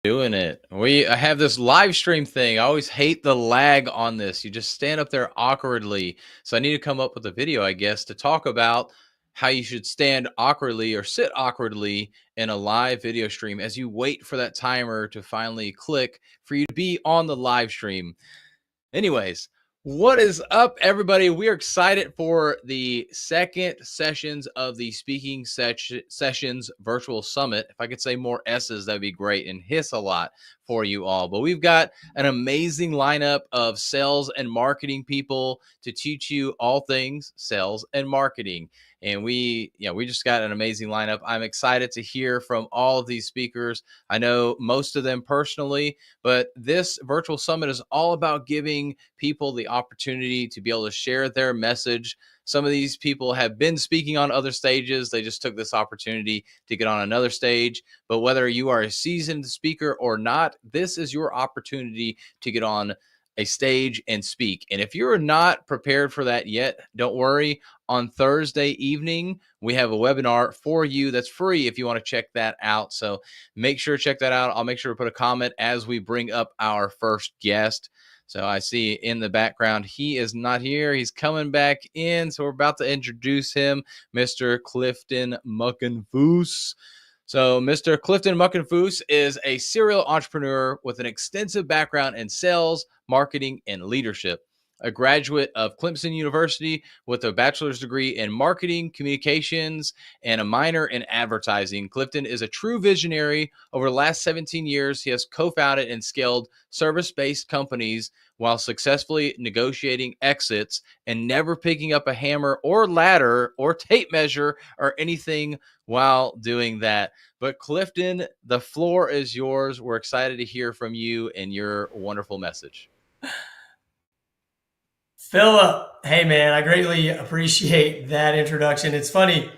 Doing it. I have this live stream thing. I always hate the lag on this. You just stand up there awkwardly. So I need to come up with a video, I guess, to talk about how you should stand awkwardly or sit awkwardly in a live video stream as you wait for that timer to finally click for you to be on the live stream. Anyways, what is up, everybody? We are excited for the second sessions of the Speaking Sessions Virtual Summit. If I could say more S's, that'd be great and hiss a lot for you all. But we've got an amazing lineup of sales and marketing people to teach you all things sales and marketing. And we just got an amazing lineup. I'm excited to hear from all of these speakers. I know most of them personally, but this virtual summit is all about giving people the opportunity to be able to share their message. Some of these people have been speaking on other stages. They just took this opportunity to get on another stage. But whether you are a seasoned speaker or not, this is your opportunity to get on a stage and speak. And if you're not prepared for that yet, don't worry. On Thursday evening, we have a webinar for you that's free if you want to check that out. So make sure to check that out. I'll make sure to put a comment as we bring up our first guest. So I see in the background, he is not here. He's coming back in. So we're about to introduce him, Mr. Clifton Muckenfoos. So Mr. Clifton Muckenfoos is a serial entrepreneur with an extensive background in sales, marketing, and leadership. A graduate of Clemson University with a bachelor's degree in marketing, communications, and a minor in advertising. Clifton is a true visionary. Over the last 17 years, he has co-founded and scaled service-based companies while successfully negotiating exits and never picking up a hammer or ladder or tape measure or anything while doing that. But Clifton, the floor is yours. We're excited to hear from you and your wonderful message. Philip, hey man, I greatly appreciate that introduction. It's funny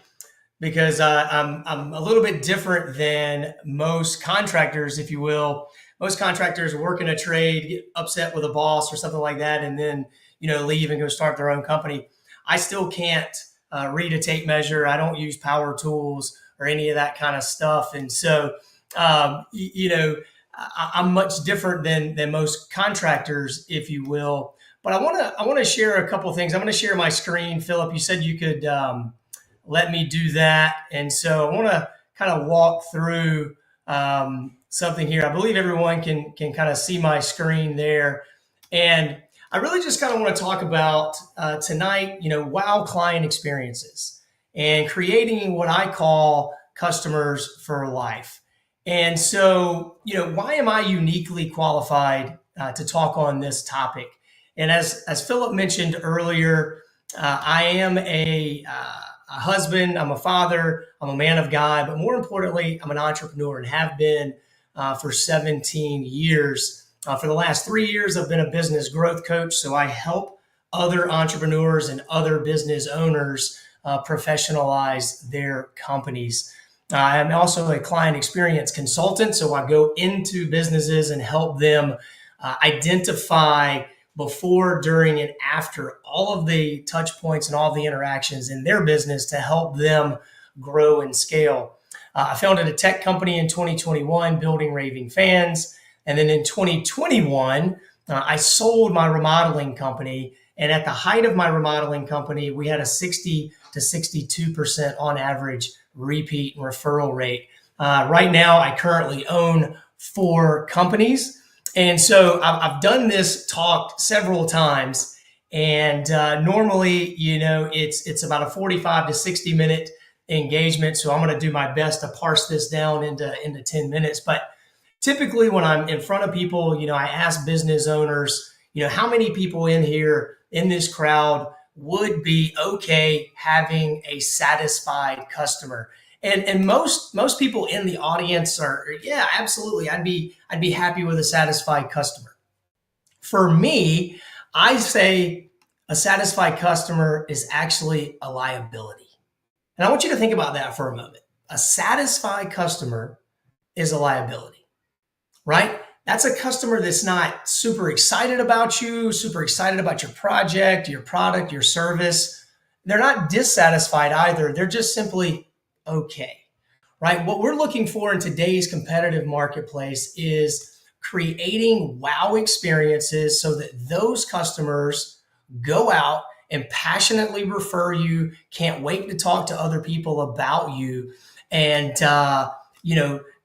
because I'm a little bit different than most contractors, if you will. Most contractors work in a trade, get upset with a boss or something like that, and then leave and go start their own company. I still can't read a tape measure. I don't use power tools or any of that kind of stuff, and so I'm much different than most contractors, if you will. But I want to share a couple of things. I'm going to share my screen, Philip. You said you could let me do that, and so I want to kind of walk through something here. I believe everyone can kind of see my screen there, and I really just kind of want to talk about tonight. Wow client experiences and creating what I call customers for life. And so, why am I uniquely qualified to talk on this topic? And as Philip mentioned earlier, I am a husband, I'm a father, I'm a man of God, but more importantly, I'm an entrepreneur and have been for 17 years. For the last 3 years, I've been a business growth coach, so I help other entrepreneurs and other business owners professionalize their companies. I'm also a client experience consultant, so I go into businesses and help them identify before, during, and after all of the touch points and all the interactions in their business to help them grow and scale. I founded a tech company in 2021, Building Raving Fans. And then in 2021, I sold my remodeling company. And at the height of my remodeling company, we had a 60 to 62% on average repeat and referral rate. Right now, I currently own 4 companies. And so I've done this talk several times, and normally, it's about a 45 to 60 minute engagement. So I'm going to do my best to parse this down into 10 minutes. But typically when I'm in front of people, I ask business owners, how many people in here in this crowd would be okay having a satisfied customer? And most people in the audience are, yeah, absolutely. I'd be happy with a satisfied customer. For me, I say a satisfied customer is actually a liability. And I want you to think about that for a moment. A satisfied customer is a liability, right? That's a customer that's not super excited about you, super excited about your project, your product, your service. They're not dissatisfied either. They're just simply okay. right? What we're looking for in today's competitive marketplace is creating wow experiences so that those customers go out and passionately refer you, can't wait to talk to other people about you, and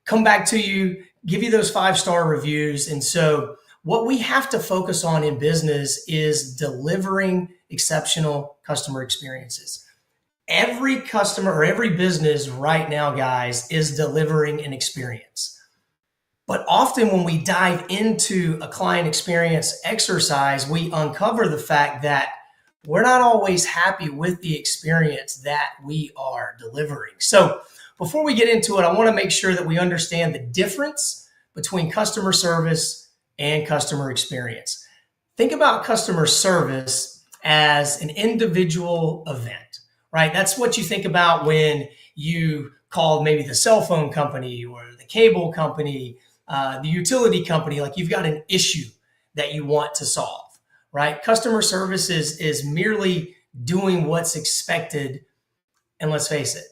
come back to you, give you those 5-star reviews. And so what we have to focus on in business is delivering exceptional customer experiences. Every customer or every business right now, guys, is delivering an experience. But often when we dive into a client experience exercise, we uncover the fact that we're not always happy with the experience that we are delivering. So before we get into it, I want to make sure that we understand the difference between customer service and customer experience. Think about customer service as an individual event, right? That's what you think about when you call maybe the cell phone company or the cable company, the utility company, like you've got an issue that you want to solve, right? Customer service is merely doing what's expected. And let's face it,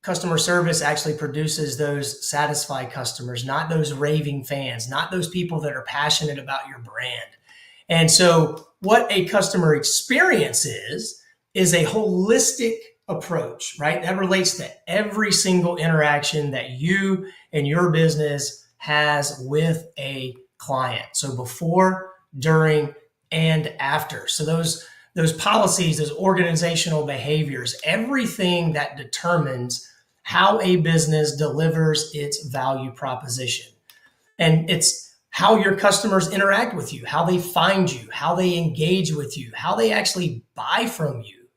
customer service actually produces those satisfied customers, not those raving fans, not those people that are passionate about your brand. And so what a customer experience is a holistic approach, right? That relates to every single interaction that you and your business has with a client. So before, during, and after. So those policies, those organizational behaviors, everything that determines how a business delivers its value proposition. And it's how your customers interact with you, how they find you, how they engage with you, how they actually buy from you.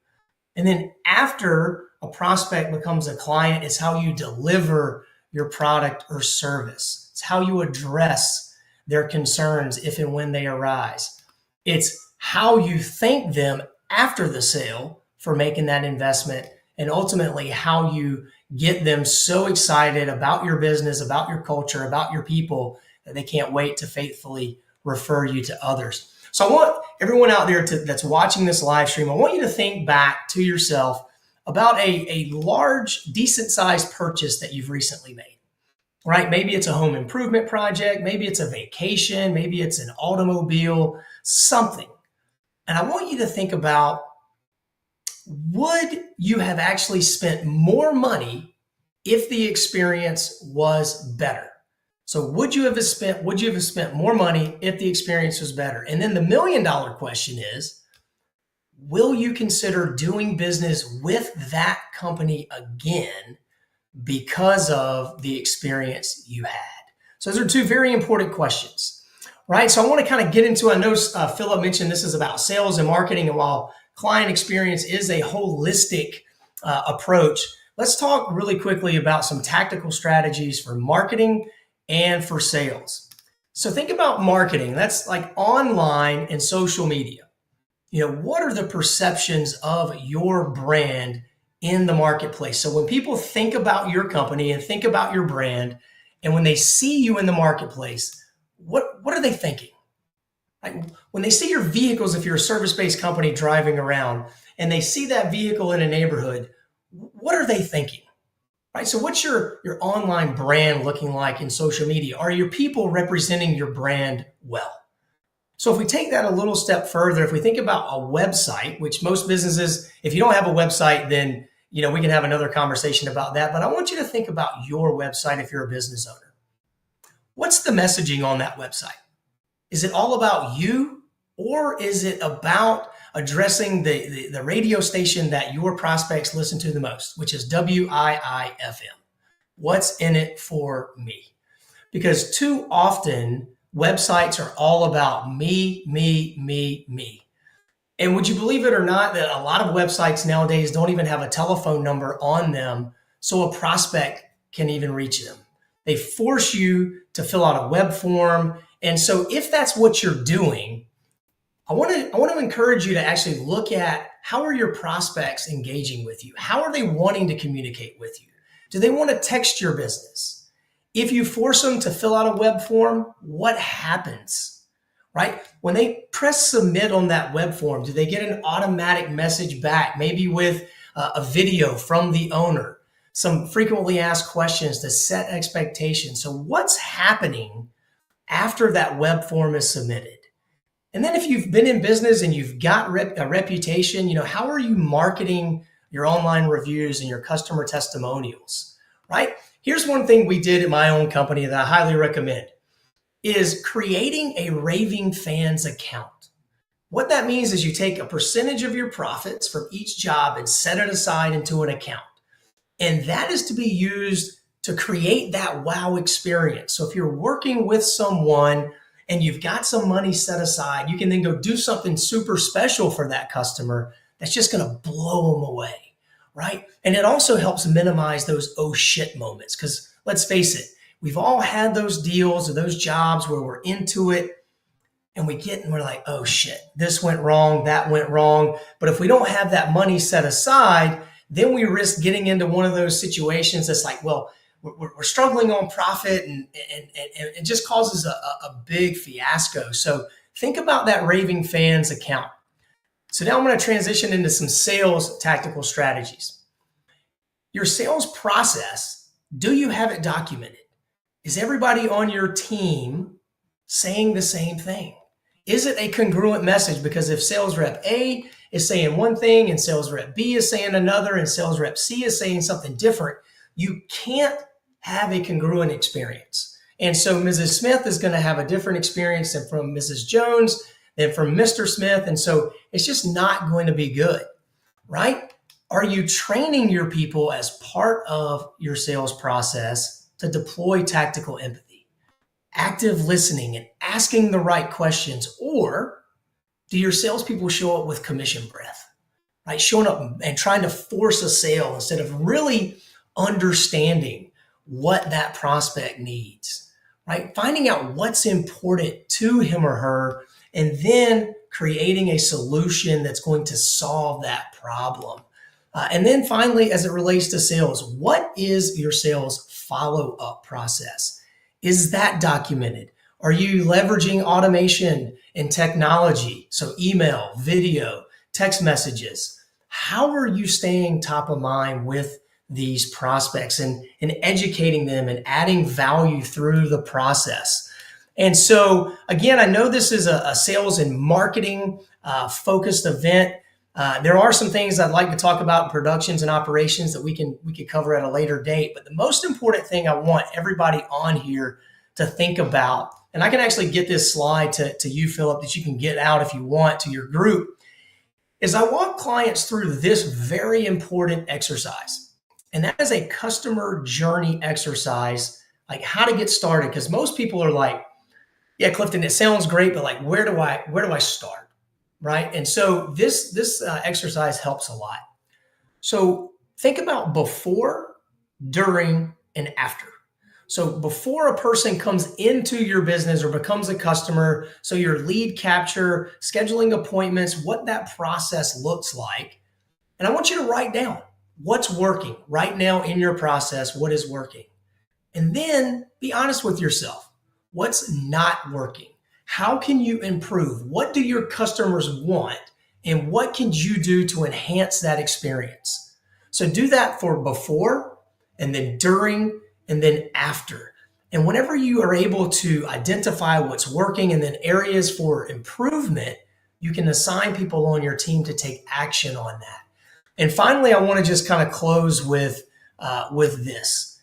And then after a prospect becomes a client, it's how you deliver your product or service. It's how you address their concerns if and when they arise. It's how you thank them after the sale for making that investment, and ultimately how you get them so excited about your business, about your culture, about your people, that they can't wait to faithfully refer you to others. So I want everyone out there that's watching this live stream, I want you to think back to yourself about a large, decent sized purchase that you've recently made, right? Maybe it's a home improvement project, maybe it's a vacation, maybe it's an automobile, something. And I want you to think about, would you have actually spent more money if the experience was better? So would you have spent more money if the experience was better? And then the $1 million question is, will you consider doing business with that company again because of the experience you had? So those are two very important questions, right? So I want to kind of get into, I know Philip mentioned this is about sales and marketing, and while client experience is a holistic approach, let's talk really quickly about some tactical strategies for marketing and for sales. So think about marketing. That's like online and social media. What are the perceptions of your brand in the marketplace? So when people think about your company and think about your brand, and when they see you in the marketplace, what are they thinking? Like when they see your vehicles, if you're a service-based company driving around, and they see that vehicle in a neighborhood, what are they thinking? Right? So what's your online brand looking like in social media? Are your people representing your brand well? So if we take that a little step further, if we think about a website, which most businesses, if you don't have a website, then we can have another conversation about that. But I want you to think about your website if you're a business owner. What's the messaging on that website? Is it all about you, or is it about addressing the radio station that your prospects listen to the most, which is WIIFM? What's in it for me? Because too often websites are all about me, me, me, me. And would you believe it or not that a lot of websites nowadays don't even have a telephone number on them so a prospect can even reach them? They force you to fill out a web form. And so if that's what you're doing, I want to encourage you to actually look at, how are your prospects engaging with you? How are they wanting to communicate with you? Do they want to text your business? If you force them to fill out a web form, what happens, right? When they press submit on that web form, do they get an automatic message back, maybe with a video from the owner some frequently asked questions to set expectations. So what's happening after that web form is submitted? And then if you've been in business and you've got a reputation, how are you marketing your online reviews and your customer testimonials, right? Here's one thing we did at my own company that I highly recommend is creating a raving fans account. What that means is you take a percentage of your profits from each job and set it aside into an account. And that is to be used to create that wow experience. So if you're working with someone and you've got some money set aside, you can then go do something super special for that customer that's just going to blow them away, right? And it also helps minimize those oh shit moments, because let's face it, we've all had those deals or those jobs where we're into it and we're like, oh shit, this went wrong, that went wrong. But if we don't have that money set aside, then we risk getting into one of those situations that's like, well, we're struggling on profit and it just causes a big fiasco. So think about that raving fans account. So now I'm going to transition into some sales tactical strategies. Your sales process, do you have it documented? Is everybody on your team saying the same thing? Is it a congruent message? Because if sales rep A is saying one thing and sales rep B is saying another and sales rep C is saying something different, you can't have a congruent experience. And so Mrs. Smith is going to have a different experience than from Mrs. Jones, than from Mr. Smith. And so it's just not going to be good, right? Are you training your people as part of your sales process to deploy tactical empathy, active listening, and asking the right questions? Or do your salespeople show up with commission breath, right? Showing up and trying to force a sale instead of really understanding what that prospect needs, right? Finding out what's important to him or her, and then creating a solution that's going to solve that problem. And then finally, as it relates to sales, what is your sales follow-up process? Is that documented? Are you leveraging automation and technology? So email, video, text messages. How are you staying top of mind with these prospects and educating them and adding value through the process? And so, again, I know this is a sales and marketing focused event. There are some things I'd like to talk about in productions and operations that we could cover at a later date. But the most important thing I want everybody on here to think about, and I can actually get this slide to you, Philip, that you can get out if you want to your group, is I walk clients through this very important exercise. And that is a customer journey exercise, like how to get started. Because most people are like, yeah, Clifton, it sounds great, but like, where do I start? Right. And so this exercise helps a lot. So think about before, during, and after. So before a person comes into your business or becomes a customer, so your lead capture, scheduling appointments, what that process looks like. And I want you to write down what's working right now in your process, what is working. And then be honest with yourself. What's not working? How can you improve? What do your customers want? And what can you do to enhance that experience? So do that for before, and then during, and then after. And whenever you are able to identify what's working and then areas for improvement, you can assign people on your team to take action on that. And finally, I want to just kind of close with this.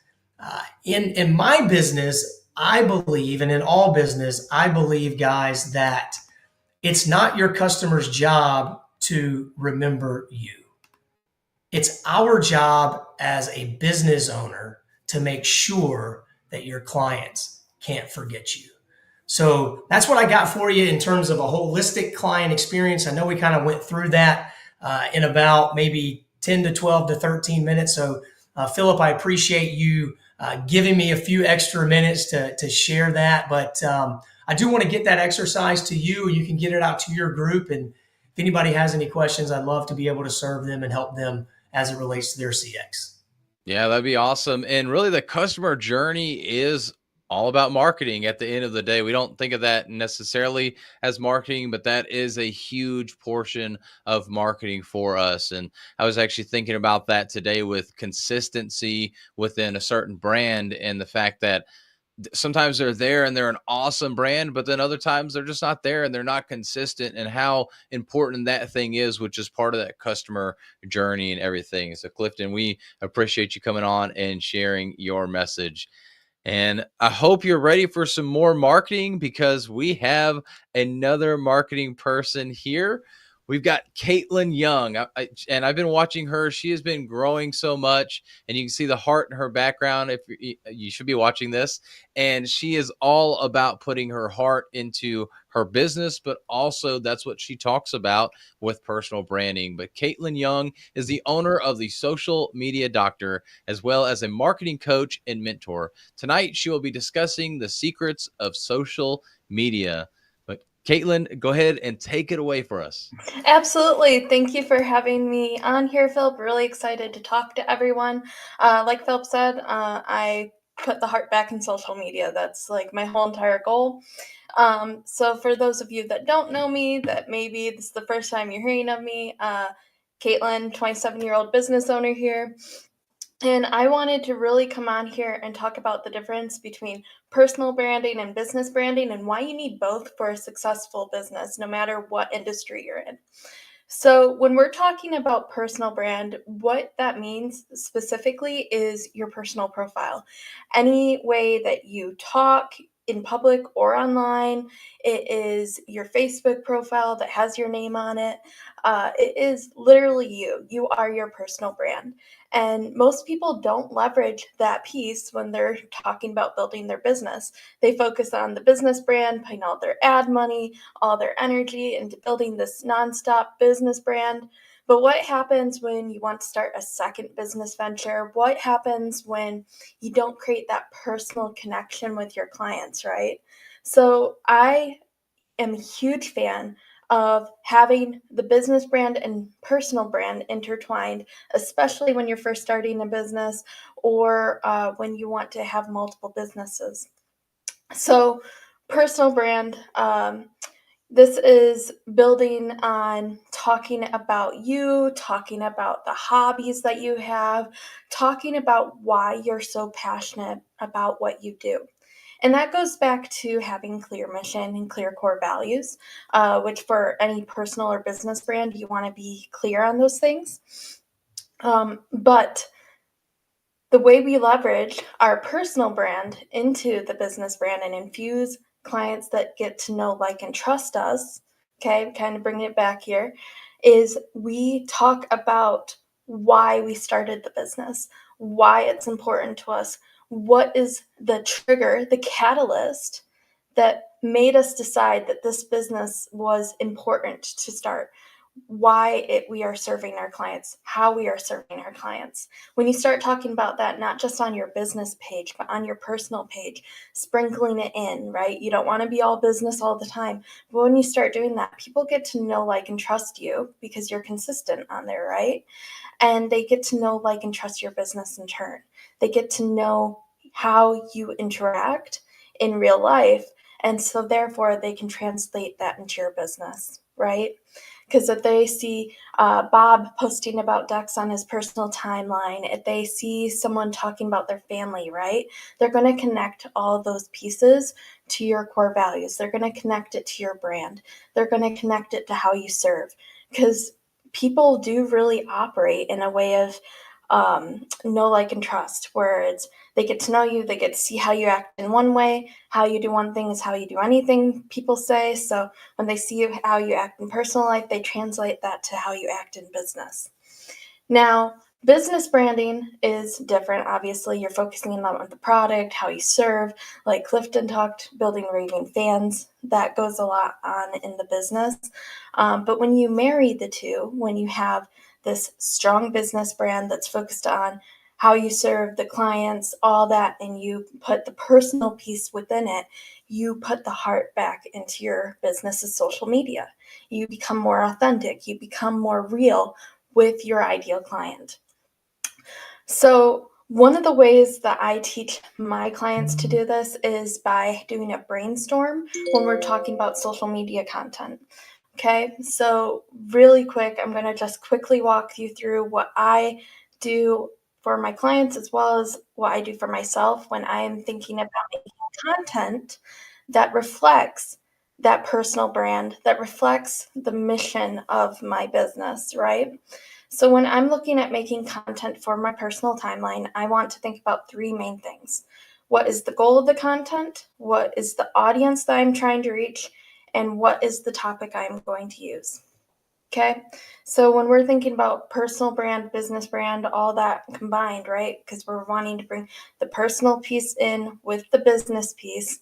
In my business, I believe, and in all business, I believe, guys, that it's not your customer's job to remember you. It's our job as a business owner to make sure that your clients can't forget you. So that's what I got for you in terms of a holistic client experience. I know we kind of went through that in about maybe 10 to 12 to 13 minutes. So Philip, I appreciate you giving me a few extra minutes to share that. But I do want to get that exercise to you. You can get it out to your group. And if anybody has any questions, I'd love to be able to serve them and help them as it relates to their CX. Yeah, that'd be awesome. And really, the customer journey is all about marketing at the end of the day. We don't think of that necessarily as marketing, but that is a huge portion of marketing for us. And I was actually thinking about that today with consistency within a certain brand, and the fact that sometimes they're there and they're an awesome brand, but then other times they're just not there and they're not consistent, and how important that thing is, which is part of that customer journey and everything. So, Clifton, we appreciate you coming on and sharing your message. And I hope you're ready for some more marketing, because we have another marketing person here. We've got Caitlin Young, and I've been watching her. She has been growing so much, and you can see the heart in her background. If you should be watching this, and she is all about putting her heart into her business, but also that's what she talks about with personal branding. But Caitlin Young is the owner of the Social Media Doctor, as well as a marketing coach and mentor. Tonight, she will be discussing the secrets of social media. But Caitlin, go ahead and take it away for us. Absolutely. Thank you for having me on here, Philip. Really excited to talk to everyone. Like Philip said, I put the heart back in social media. That's like my whole entire goal. So for those of you that don't know me, that maybe this is the first time you're hearing of me, Caitlin, 27-year-old business owner here. And I wanted to really come on here and talk about the difference between personal branding and business branding, and why you need both for a successful business, no matter what industry you're in. So, when we're talking about personal brand, what that means specifically is your personal profile. Any way that you talk in public or online, it is your Facebook profile that has your name on it. It is literally you. You are your personal brand. And most people don't leverage that piece when they're talking about building their business. They focus on the business brand, putting all their ad money, all their energy into building this nonstop business brand. But what happens when you want to start a second business venture? What happens when you don't create that personal connection with your clients, right? So I am a huge fan of having the business brand and personal brand intertwined, especially when you're first starting a business, or when you want to have multiple businesses. So, personal brand, this is building on talking about you, talking about the hobbies that you have, talking about why you're so passionate about what you do. And that goes back to having clear mission and clear core values, which for any personal or business brand, you want to be clear on those things. But the way we leverage our personal brand into the business brand and infuse clients that get to know, like, and trust us, okay, kind of bringing it back here, is we talk about why we started the business, why it's important to us, what is the trigger, the catalyst that made us decide that this business was important to start, why we are serving our clients, how we are serving our clients. When you start talking about that, not just on your business page, but on your personal page, sprinkling it in, right? You don't want to be all business all the time. But when you start doing that, people get to know, like, and trust you because you're consistent on there, right? And they get to know, like, and trust your business in turn. They get to know how you interact in real life. And so, therefore, they can translate that into your business, right? Because if they see Bob posting about ducks on his personal timeline, if they see someone talking about their family, right, they're going to connect all of those pieces to your core values. They're going to connect it to your brand. They're going to connect it to how you serve. Because people do really operate in a way of know, like, and trust, where it's they get to know you, they get to see how you act in one way, how you do one thing is how you do anything, people say. So when they see you, how you act in personal life, they translate that to how you act in business. Now, business branding is different. Obviously, you're focusing on the product, how you serve, like Clifton talked, building raving fans. That goes a lot on in the business. But when you marry the two, when you have this strong business brand that's focused on how you serve the clients, all that, and you put the personal piece within it, you put the heart back into your business's social media. You become more authentic, you become more real with your ideal client. So, One of the ways that I teach my clients to do this is by doing a brainstorm when we're talking about social media content. Okay, so really quick, I'm going to just quickly walk you through what I do for my clients as well as what I do for myself when I am thinking about making content that reflects that personal brand, that reflects the mission of my business, right? So when I'm looking at making content for my personal timeline, I want to think about three main things. What is the goal of the content? What is the audience that I'm trying to reach? And what is the topic I'm going to use? Okay. So when we're thinking about personal brand, business brand, all that combined, right? Because we're wanting to bring the personal piece in with the business piece,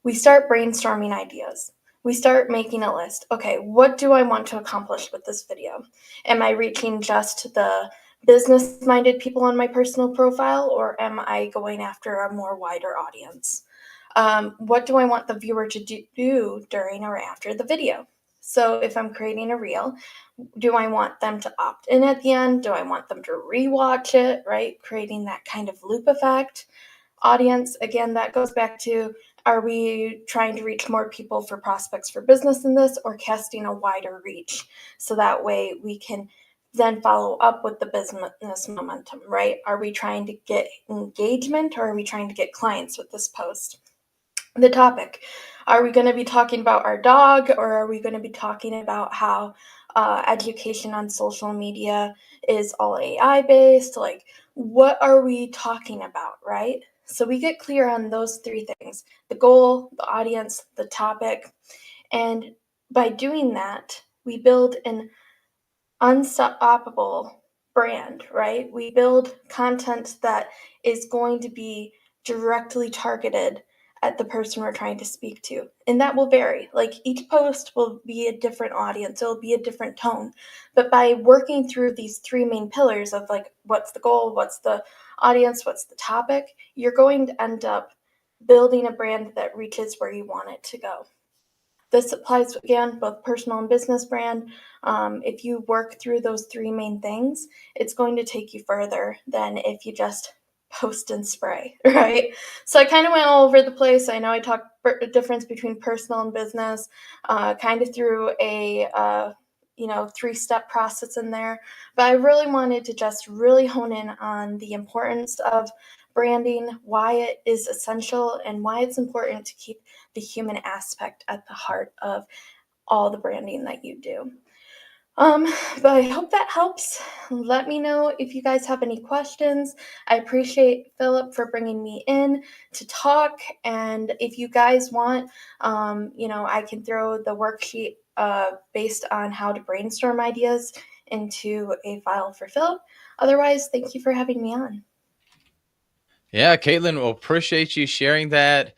we start brainstorming ideas. We start making a list. Okay, what do I want to accomplish with this video? Am I reaching just the business minded people on my personal profile, or am I going after a more wider audience? What do I want the viewer to do during or after the video? So if I'm creating a reel, do I want them to opt in at the end? Do I want them to rewatch it, right? Creating that kind of loop effect. Audience, again, that goes back to, are we trying to reach more people for prospects for business in this, or casting a wider reach? So that way we can then follow up with the business momentum, right? Are we trying to get engagement, or are we trying to get clients with this post? The topic. Are we going to be talking about our dog, or are we going to be talking about how education on social media is all AI based? Like, what are we talking about, right? So we get clear on those three things: the goal, the audience, the topic. And by doing that, we build an unstoppable brand, right? We build content that is going to be directly targeted at the person we're trying to speak to. And that will vary. Like each post will be a different audience, it'll be a different tone. But by working through these three main pillars of like, what's the goal, what's the audience, what's the topic, you're going to end up building a brand that reaches where you want it to go. This applies again, both personal and business brand. If you work through those three main things, it's going to take you further than if you just post and spray, right? So I kind of went all over the place. I know I talked the difference between personal and business, kind of through a three-step process in there. But I really wanted to just really hone in on the importance of branding, why it is essential, and why it's important to keep the human aspect at the heart of all the branding that you do. But I hope that helps. Let me know if you guys have any questions. I appreciate Philip for bringing me in to talk. And if you guys want, I can throw the worksheet based on how to brainstorm ideas into a file for Philip. Otherwise, thank you for having me on. Yeah, Caitlin, well, appreciate you sharing that.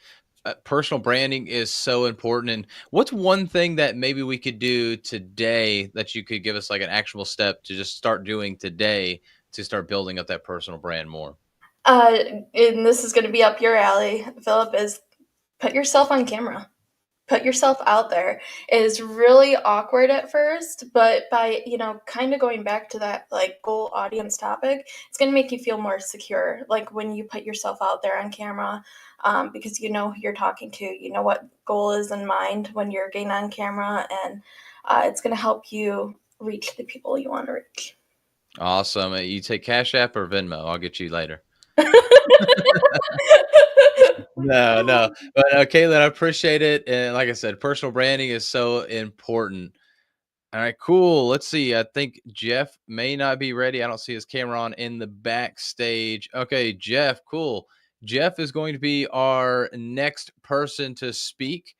Personal branding is so important. And what's one thing that maybe we could do today that you could give us like an actual step to just start doing today to start building up that personal brand more? Uh, and this is going to be up your alley, Philip, is put yourself on camera. Put yourself out there. It is really awkward at first, but by, kind of going back to that like goal audience topic, it's going to make you feel more secure. Like when you put yourself out there on camera, because you know who you're talking to, you know what goal is in mind when you're getting on camera, and it's going to help you reach the people you want to reach. Awesome. You take Cash App or Venmo? I'll get you later. No, no. But Caitlin, I appreciate it. And like I said, personal branding is so important. All right, cool. Let's see. I think Jeff may not be ready. I don't see his camera on in the backstage. Okay, Jeff, cool. Jeff is going to be our next person to speak.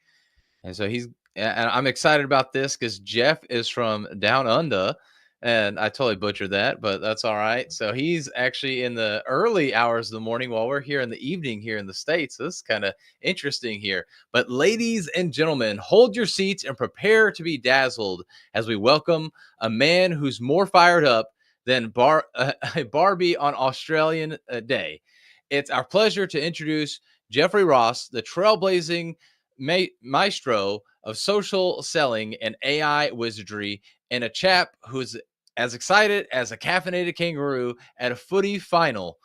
And so and I'm excited about this because Jeff is from Down Under. And I totally butchered that, but that's all right. So he's actually in the early hours of the morning while we're here in the evening here in the States. So this is kind of interesting here. But ladies and gentlemen, hold your seats and prepare to be dazzled as we welcome a man who's more fired up than Barbie on Australian Day. It's our pleasure to introduce Jeffrey Ross, the trailblazing maestro of social selling and AI wizardry, and a chap who's as excited as a caffeinated kangaroo at a footy final.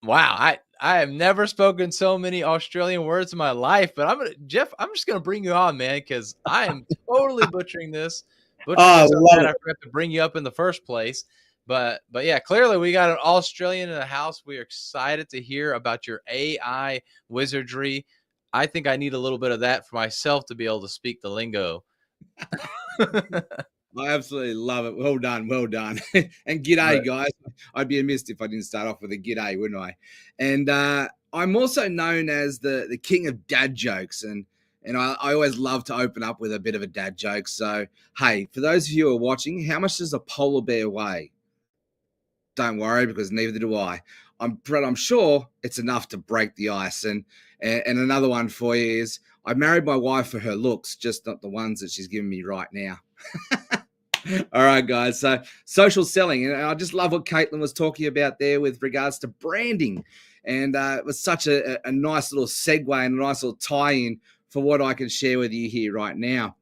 Wow, I have never spoken so many Australian words in my life, but Jeff, I'm just gonna bring you on, man, because I am totally butchering this, butchering Oh, it so love bad it. I forgot to bring you up in the first place. But yeah, clearly we got an Australian in the house. We're excited to hear about your AI wizardry. I think I need a little bit of that for myself to be able to speak the lingo. I absolutely love it. Well done, well done. And Right. g'day, guys. I'd be amiss if I didn't start off with a g'day, wouldn't I? And I'm also known as the king of dad jokes, and I always love to open up with a bit of a dad joke. So, hey, for those of you who are watching, how much does a polar bear weigh? Don't worry, because neither do I. I'm sure it's enough to break the ice. And another one for you is I married my wife for her looks, just not the ones that she's giving me right now. All right, guys. So social selling, and I just love what Caitlin was talking about there with regards to branding, and it was such a nice little segue and a nice little tie-in for what I can share with you here right now.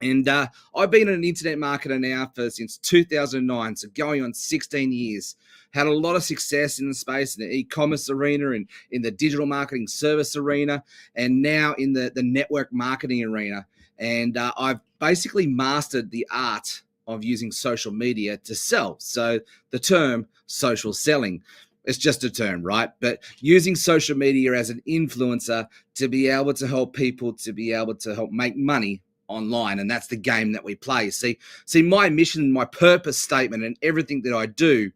And I've been an internet marketer now since 2009, so going on 16 years. Had a lot of success in the space, in the e-commerce arena, and in the digital marketing service arena, and now in the network marketing arena. And I've basically mastered the art of using social media to sell. So the term social selling, it's just a term, right? But using social media as an influencer to be able to help people to be able to help make money online, and that's the game that we play. See, my mission, my purpose statement, and everything that I do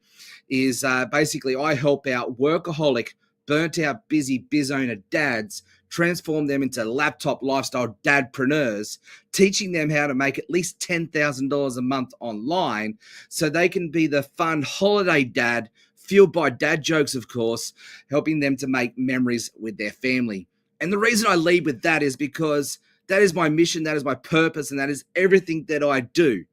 is basically I help out workaholic, burnt out, busy biz owner dads, transform them into laptop lifestyle dadpreneurs, teaching them how to make at least $10,000 a month online, so they can be the fun holiday dad, fueled by dad jokes, of course, helping them to make memories with their family. And the reason I lead with that is because that is my mission, that is my purpose, and that is everything that I do.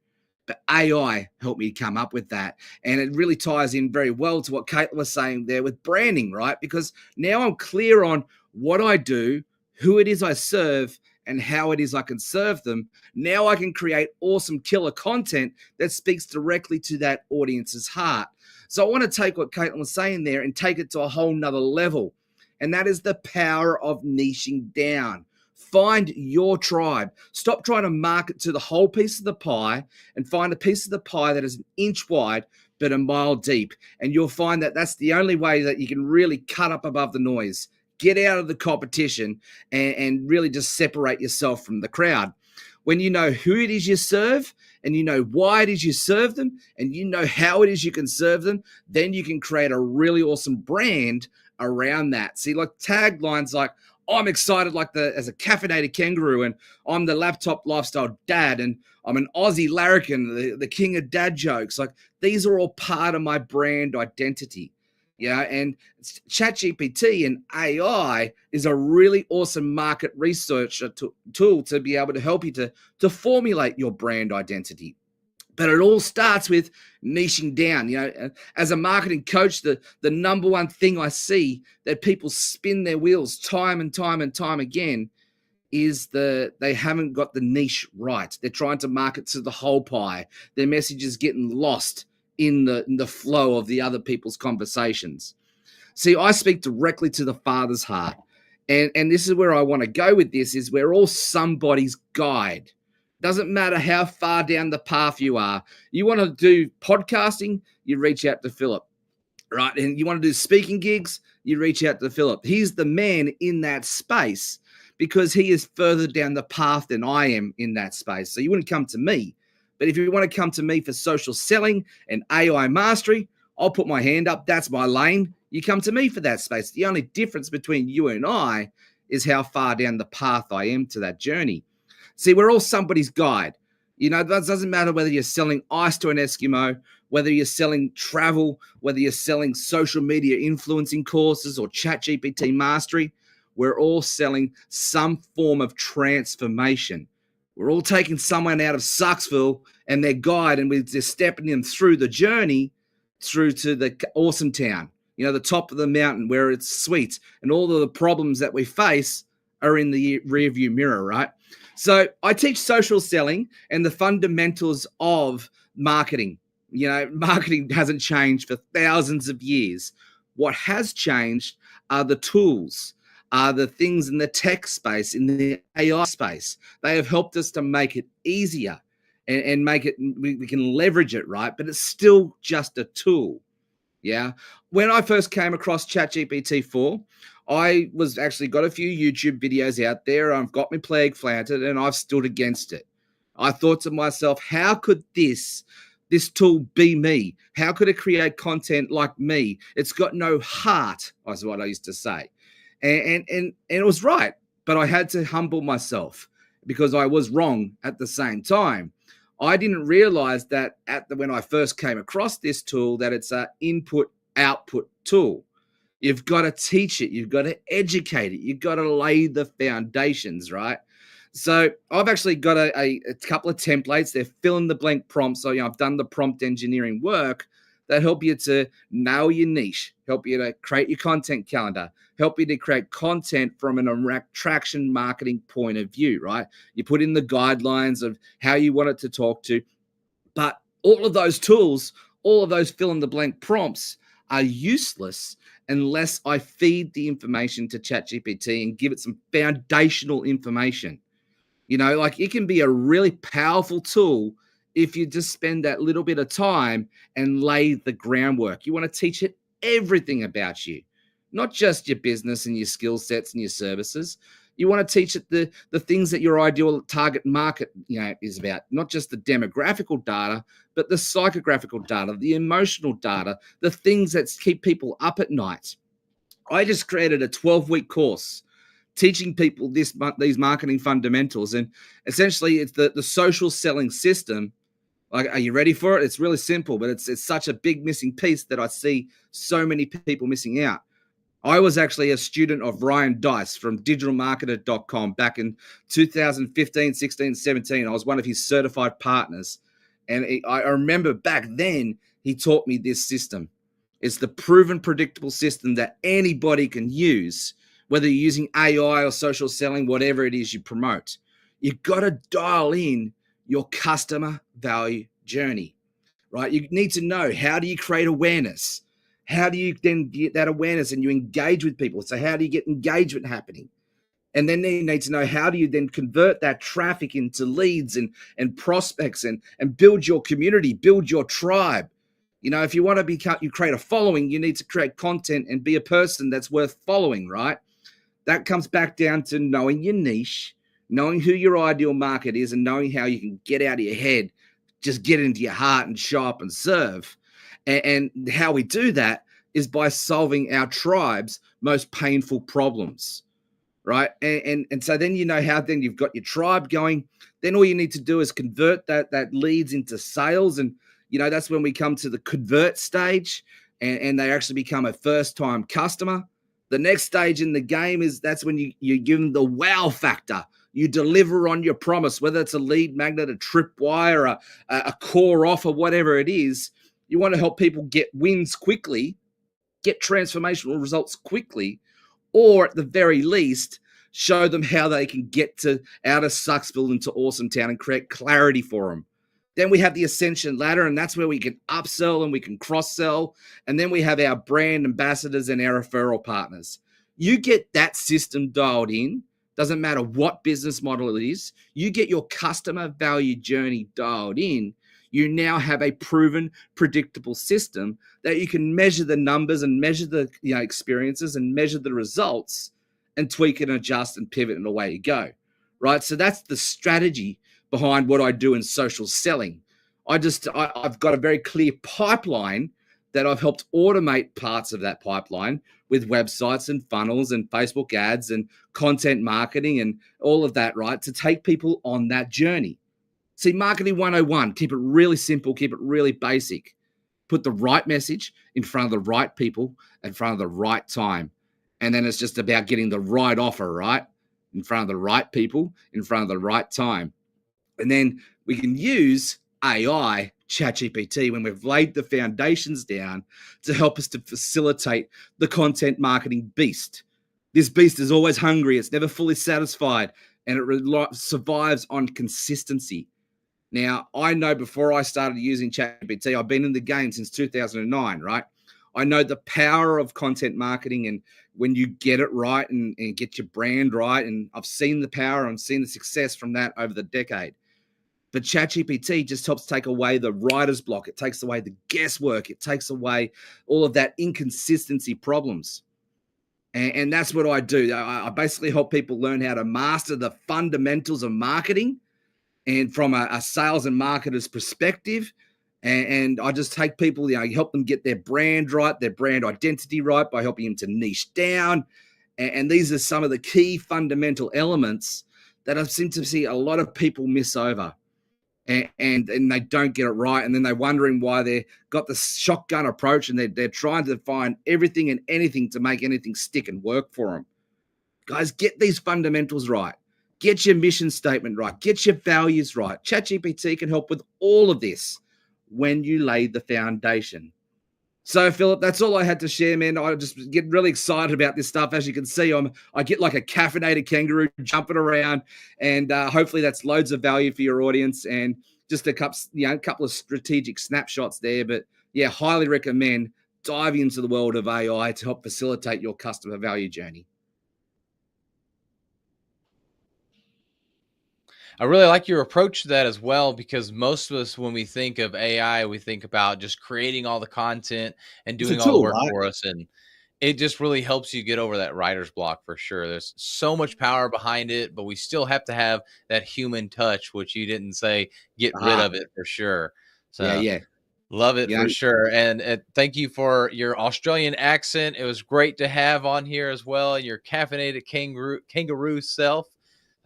But AI helped me come up with that. And it really ties in very well to what Caitlin was saying there with branding, right? Because now I'm clear on what I do, who it is I serve, and how it is I can serve them. Now I can create awesome killer content that speaks directly to that audience's heart. So I want to take what Caitlin was saying there and take it to a whole nother level. And that is the power of niching down. Find your tribe. Stop trying to market to the whole piece of the pie, and find a piece of the pie that is an inch wide but a mile deep. And you'll find that that's the only way that you can really cut up above the noise. Get out of the competition and really just separate yourself from the crowd. When you know who it is you serve, and you know why it is you serve them, and you know how it is you can serve them, then you can create a really awesome brand around that. See, like taglines like, I'm excited as a caffeinated kangaroo, and I'm the laptop lifestyle dad, and I'm an Aussie larrikin, the king of dad jokes. Like, these are all part of my brand identity. Yeah, and ChatGPT and AI is a really awesome market research tool to be able to help you to formulate your brand identity. But it all starts with niching down. You know, as a marketing coach, the number one thing I see that people spin their wheels time and time and time again is they haven't got the niche right. They're trying to market to the whole pie. Their message is getting lost in the flow of the other people's conversations. See, I speak directly to the Father's heart. And this is where I want to go with this, is we're all somebody's guide. Doesn't matter how far down the path you are. You want to do podcasting, you reach out to Philip, right? And you want to do speaking gigs, you reach out to Philip. He's the man in that space because he is further down the path than I am in that space. So you wouldn't come to me. But if you want to come to me for social selling and AI mastery, I'll put my hand up. That's my lane. You come to me for that space. The only difference between you and I is how far down the path I am to that journey. See, we're all somebody's guide. You know, that doesn't matter whether you're selling ice to an Eskimo, whether you're selling travel, whether you're selling social media influencing courses or ChatGPT mastery. We're all selling some form of transformation. We're all taking someone out of Sucksville and their guide, and we're just stepping them through the journey through to the awesome town, you know, the top of the mountain where it's sweet and all of the problems that we face are in the rearview mirror, right? So I teach social selling and the fundamentals of marketing. You know, marketing hasn't changed for thousands of years. What has changed are the tools, are the things in the tech space, in the AI space. They have helped us to make it easier and make it, we can leverage it, right? But it's still just a tool. Yeah. When I first came across ChatGPT 4, I was actually got a few YouTube videos out there. I've got my flag planted and I've stood against it. I thought to myself, how could this tool be me? How could it create content like me? It's got no heart, is what I used to say. And it was right, but I had to humble myself because I was wrong at the same time. I didn't realize that when I first came across this tool, that it's an input-output tool. You've got to teach it. You've got to educate it. You've got to lay the foundations, right? So I've actually got a couple of templates. They're fill-in-the-blank prompts. So I've done the prompt engineering work that help you to nail your niche, help you to create your content calendar, help you to create content from an attraction marketing point of view, right? You put in the guidelines of how you want it to talk to, but all of those tools, all of those fill-in-the-blank prompts are useless unless I feed the information to ChatGPT and give it some foundational information. You know, like it can be a really powerful tool if you just spend that little bit of time and lay the groundwork. You want to teach it everything about you, not just your business and your skill sets and your services. You want to teach it the things that your ideal target market, is about, not just the demographical data, but the psychographical data, the emotional data, the things that keep people up at night. I just created a 12-week course teaching people these marketing fundamentals. And essentially it's the social selling system. Like, are you ready for it? It's really simple, but it's such a big missing piece that I see so many people missing out. I was actually a student of Ryan Deiss from digitalmarketer.com back in 2015, 16, 17. I was one of his certified partners. And I remember back then he taught me this system. It's the proven predictable system that anybody can use, whether you're using AI or social selling, whatever it is you promote. You've got to dial in your customer value journey, right? You need to know, how do you create awareness? How do you then get that awareness and you engage with people? So how do you get engagement happening? And then you need to know, how do you then convert that traffic into leads and prospects and build your community, build your tribe? If you want to you create a following, you need to create content and be a person that's worth following, right? That comes back down to knowing your niche, knowing who your ideal market is, and knowing how you can get out of your head, just get into your heart and show up and serve. And how we do that is by solving our tribe's most painful problems, right? And so then then you've got your tribe going. Then all you need to do is convert that leads into sales. And, that's when we come to the convert stage and they actually become a first-time customer. The next stage in the game that's when you give them the wow factor. You deliver on your promise, whether it's a lead magnet, a tripwire, a core offer, whatever it is. You want to help people get wins quickly, get transformational results quickly, or at the very least, show them how they can get out of Sucksville into Awesome Town and create clarity for them. Then we have the ascension ladder, and that's where we can upsell and we can cross-sell. And then we have our brand ambassadors and our referral partners. You get that system dialed in, doesn't matter what business model it is, you get your customer value journey dialed in, you now have a proven, predictable system that you can measure the numbers and measure the experiences and measure the results and tweak and adjust and pivot, and away you go, right? So that's the strategy behind what I do in social selling. I've got a very clear pipeline that I've helped automate parts of that pipeline with websites and funnels and Facebook ads and content marketing and all of that, right? To take people on that journey. See, marketing 101, keep it really simple, keep it really basic. Put the right message in front of the right people in front of the right time. And then it's just about getting the right offer, right? In front of the right people in front of the right time. And then we can use AI, ChatGPT, when we've laid the foundations down to help us to facilitate the content marketing beast. This beast is always hungry. It's never fully satisfied, and it survives on consistency. Now, I know before I started using ChatGPT, I've been in the game since 2009, right? I know the power of content marketing, and when you get it right and get your brand right. And I've seen the power, I've seen the success from that over the decade. But ChatGPT just helps take away the writer's block. It takes away the guesswork. It takes away all of that inconsistency problems. And that's what I do. I basically help people learn how to master the fundamentals of marketing, and from a sales and marketer's perspective. And I just take people, help them get their brand right, their brand identity right, by helping them to niche down. And these are some of the key fundamental elements that I seem to see a lot of people miss over. And they don't get it right, and then they're wondering why they got the shotgun approach, and they're trying to find everything and anything to make anything stick and work for them. Guys, get these fundamentals right. Get your mission statement right. Get your values right. ChatGPT can help with all of this when you lay the foundation. So, Philip, that's all I had to share, man. I just get really excited about this stuff. As you can see, I get like a caffeinated kangaroo jumping around, and hopefully that's loads of value for your audience, and just a couple of strategic snapshots there. But yeah, highly recommend diving into the world of AI to help facilitate your customer value journey. I really like your approach to that as well, because most of us, when we think of AI, we think about just creating all the content and It's a doing all the tool, work right? for us. And it just really helps you get over that writer's block for sure. There's so much power behind it, but we still have to have that human touch, which you didn't say get rid Ah, of it for sure. yeah, So yeah. love it Yeah, for sure. And thank you for your Australian accent. It was great to have on here as well. And your caffeinated kangaroo self,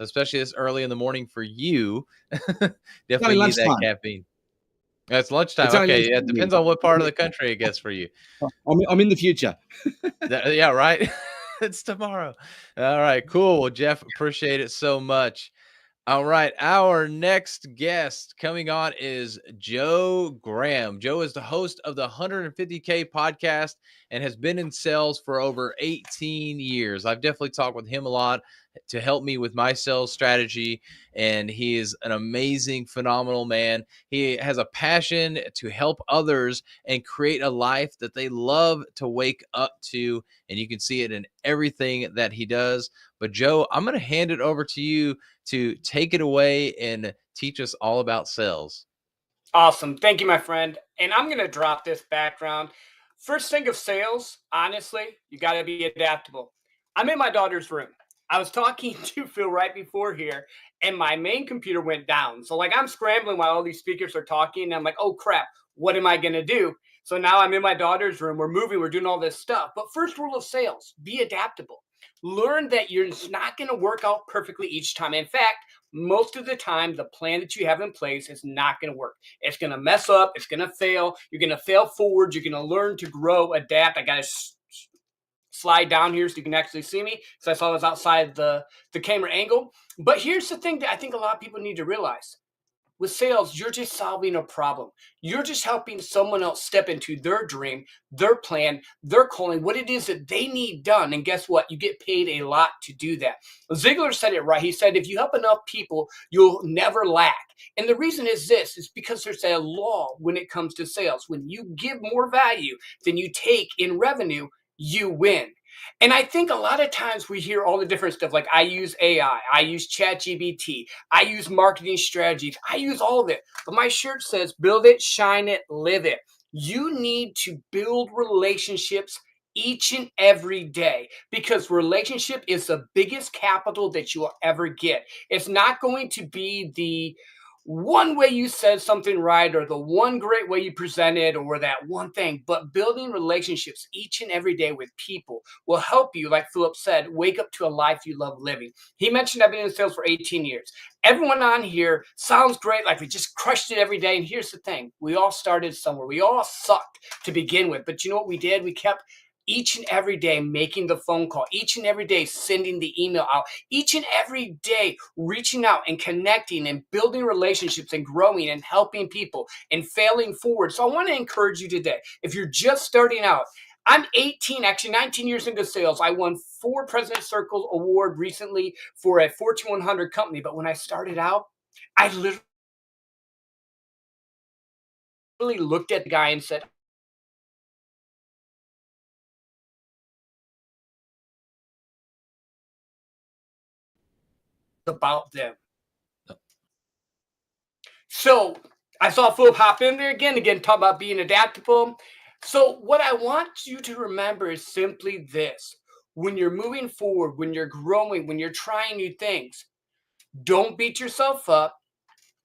especially this early in the morning for you. it's only Definitely need that lunchtime. caffeine. That's lunchtime. It's only Okay. Yeah. It lunchtime. depends on what part of the country, I guess, for you. I'm in the future. Yeah, right. It's tomorrow. All right, cool. Well, Jeff, appreciate it so much. All right, our next guest coming on is Joe Graham. Joe is the host of the 150K podcast and has been in sales for over 18 years. I've definitely talked with him a lot to help me with my sales strategy, and he is an amazing, phenomenal man. He has a passion to help others and create a life that they love to wake up to, and you can see it in everything that he does. But Joe, I'm going to hand it over to you to take it away and teach us all about sales. Awesome. Thank you, my friend. And I'm going to drop this background. First thing of sales, honestly, you got to be adaptable. I'm in my daughter's room. I was talking to Phil right before here, and my main computer went down. So, like, I'm scrambling while all these speakers are talking, and I'm like, oh, crap, what am I going to do? So now I'm in my daughter's room. We're moving, we're doing all this stuff. But first rule of sales, be adaptable. Learn that you're not going to work out perfectly each time. In fact, most of the time, the plan that you have in place is not going to work. It's going to mess up. It's going to fail. You're going to fail forward. You're going to learn to grow, adapt. I got to slide down here so you can actually see me, because I saw I was outside the camera angle. But here's the thing that I think a lot of people need to realize. With sales, you're just solving a problem. You're just helping someone else step into their dream, their plan, their calling, what it is that they need done. And guess what? You get paid a lot to do that. Ziegler said it right. He said, if you help enough people, you'll never lack. And the reason is this, is because there's a law when it comes to sales. When you give more value than you take in revenue, you win. And I think a lot of times we hear all the different stuff, like I use AI, I use ChatGPT, I use marketing strategies, I use all of it. But my shirt says, build it, shine it, live it. You need to build relationships each and every day, because relationship is the biggest capital that you will ever get. It's not going to be the one way you said something right, or the one great way you presented, or that one thing, but building relationships each and every day with people will help you, like Philip said, wake up to a life you love living. He mentioned I've been in sales for 18 years. Everyone on here sounds great, like we just crushed it every day. And here's the thing, we all started somewhere. We all sucked to begin with, but you know what we did? We kept each and every day making the phone call, each and every day sending the email out, each and every day reaching out and connecting and building relationships and growing and helping people and failing forward. So I want to encourage you today, if you're just starting out, I'm 18, actually 19 years into sales. I won 4 President Circle Award recently for a Fortune 100 company. But when I started out, I literally looked at the guy and said, about them. So I saw Philip hop in there again, talk about being adaptable. So what I want you to remember is simply this. When you're moving forward, when you're growing, when you're trying new things, don't beat yourself up.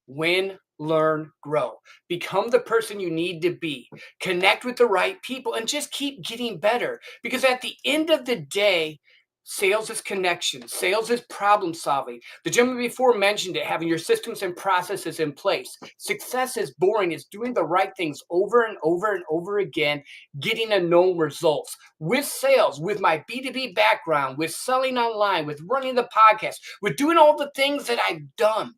Win, learn, grow. Become the person you need to be. Connect with the right people and just keep getting better. Because at the end of the day, sales is connection. Sales is problem solving. The gentleman before mentioned it, having your systems and processes in place. Success is boring. It's doing the right things over and over and over again, getting a known results. With sales, with my B2B background, with selling online, with running the podcast, with doing all the things that I've done,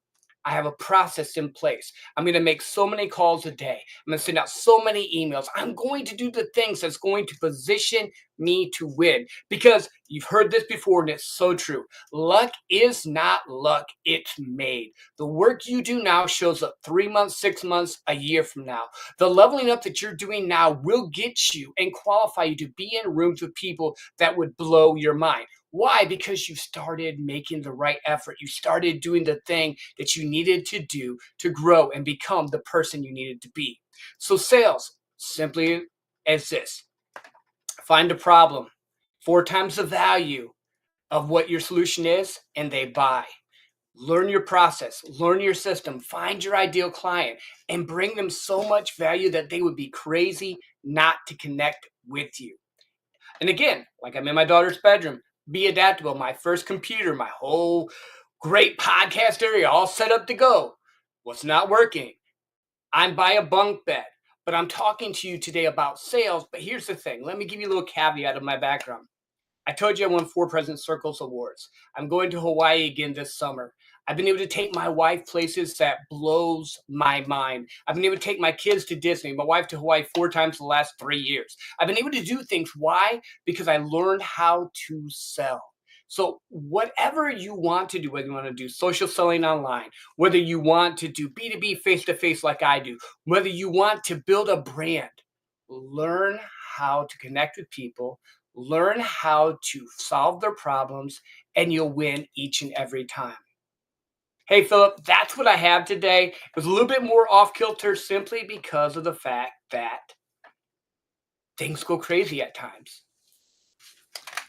I have a process in place. I'm going to make so many calls a day. I'm going to send out so many emails. I'm going to do the things that's going to position me to win, because you've heard this before and it's so true. Luck is not luck. It's made. The work you do now shows up 3 months, 6 months, a year from now. The leveling up that you're doing now will get you and qualify you to be in rooms with people that would blow your mind. Why? Because you started making the right effort. You started doing the thing that you needed to do to grow and become the person you needed to be. So sales, simply as this. Find a problem, 4 times the value of what your solution is, and they buy. Learn your process, learn your system, find your ideal client, and bring them so much value that they would be crazy not to connect with you. And again, like I'm in my daughter's bedroom, be adaptable. My first computer, my whole great podcast area, all set up to go. What's not working? I'm by a bunk bed, but I'm talking to you today about sales. But here's the thing. Let me give you a little caveat of my background. I told you I won 4 President Circles Awards. I'm going to Hawaii again this summer. I've been able to take my wife places that blows my mind. I've been able to take my kids to Disney, my wife to Hawaii 4 times in the last 3 years. I've been able to do things. Why? Because I learned how to sell. So whatever you want to do, whether you want to do social selling online, whether you want to do B2B face-to-face like I do, whether you want to build a brand, learn how to connect with people, learn how to solve their problems, and you'll win each and every time. Hey, Philip, that's what I have today. It was a little bit more off kilter simply because of the fact that things go crazy at times.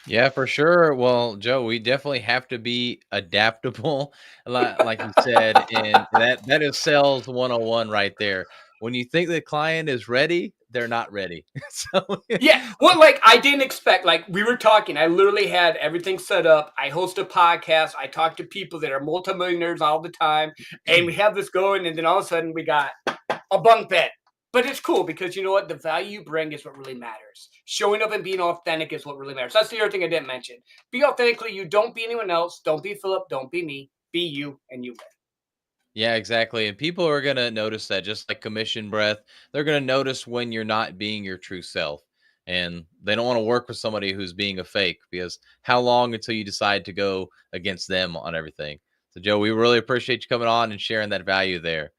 Yeah, for sure. Well, Joe, we definitely have to be adaptable, like you said, and that is sales 101 right there. When you think the client is ready, they're not ready. So Yeah, well, like I didn't expect, like we were talking, I literally had everything set up. I host a podcast. I talk to people that are multimillionaires all the time, and we have this going, and then all of a sudden we got a bunk bed. But it's cool because you know what? The value you bring is what really matters. Showing up and being authentic is what really matters. That's the other thing I didn't mention. Be authentically you. Don't be anyone else. Don't be Philip. Don't be me. Be you, and you win. yeah, exactly. And people are gonna notice that, just like commission breath. They're gonna notice when you're not being your true self. And they don't want to work with somebody who's being a fake, because how long until you decide to go against them on everything? So Joe, we really appreciate you coming on and sharing that value there.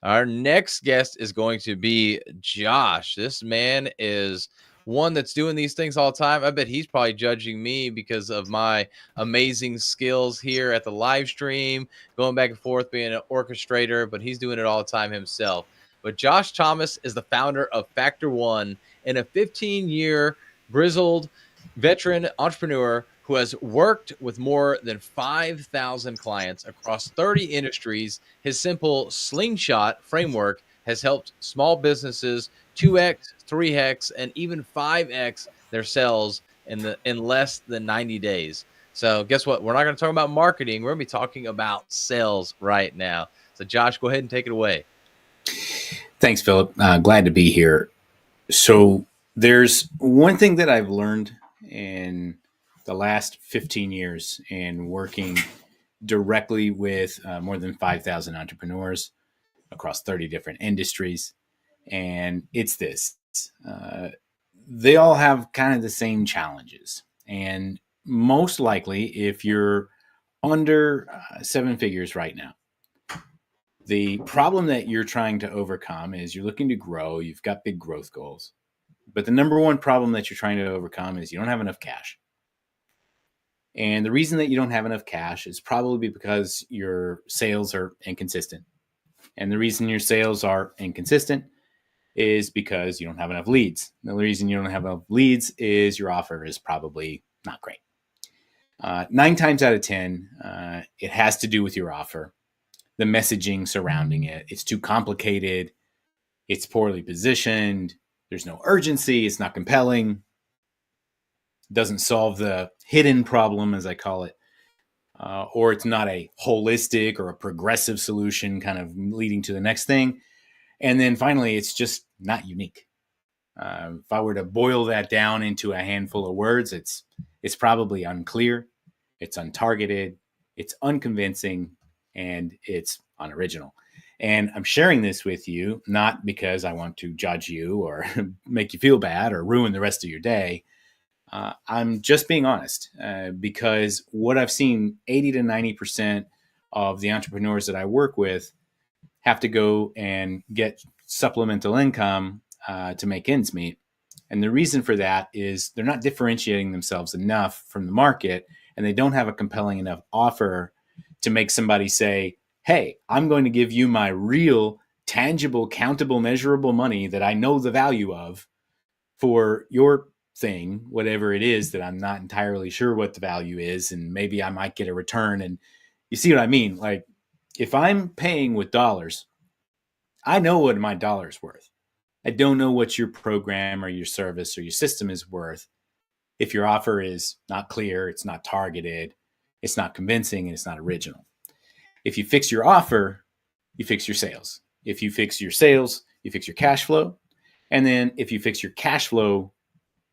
Our next guest is going to be Josh. This man is one that's doing these things all the time. I bet he's probably judging me because of my amazing skills here at the live stream, going back and forth, being an orchestrator, but he's doing it all the time himself. But Josh Thomas is the founder of Factor One and a 15-year grizzled veteran entrepreneur who has worked with more than 5,000 clients across 30 industries. His simple slingshot framework has helped small businesses 2x, 3x, and even 5x their sales in less than 90 days. So guess what? We're not going to talk about marketing. We're going to be talking about sales right now. So Josh, go ahead and take it away. Thanks, Philip. Glad to be here. So there's one thing that I've learned in the last 15 years in working directly with more than 5,000 entrepreneurs across 30 different industries. And it's this. They all have kind of the same challenges. And most likely, if you're under 7 figures right now, the problem that you're trying to overcome is you're looking to grow. You've got big growth goals. But the number one problem that you're trying to overcome is you don't have enough cash. And the reason that you don't have enough cash is probably because your sales are inconsistent. And the reason your sales are inconsistent is because you don't have enough leads. The reason you don't have enough leads is your offer is probably not great. 9 times out of 10, it has to do with your offer, the messaging surrounding it. It's too complicated. It's poorly positioned. There's no urgency. It's not compelling. Doesn't solve the hidden problem, as I call it. Or it's not a holistic or a progressive solution kind of leading to the next thing. And then finally, it's just not unique. If I were to boil that down into a handful of words, it's probably unclear, it's untargeted, it's unconvincing, and it's unoriginal. And I'm sharing this with you not because I want to judge you or make you feel bad or ruin the rest of your day. I'm just being honest because what I've seen 80 to 90% of the entrepreneurs that I work with have to go and get supplemental income to make ends meet. And the reason for that is they're not differentiating themselves enough from the market, and they don't have a compelling enough offer to make somebody say, hey, I'm going to give you my real, tangible, countable, measurable money that I know the value of for your thing, whatever it is that I'm not entirely sure what the value is, and maybe I might get a return. And you see what I mean? Like, if I'm paying with dollars, I know what my dollar's worth. I don't know what your program or your service or your system is worth if your offer is not clear, it's not targeted, it's not convincing, and it's not original. If you fix your offer, you fix your sales. If you fix your sales, you fix your cash flow. And then if you fix your cash flow,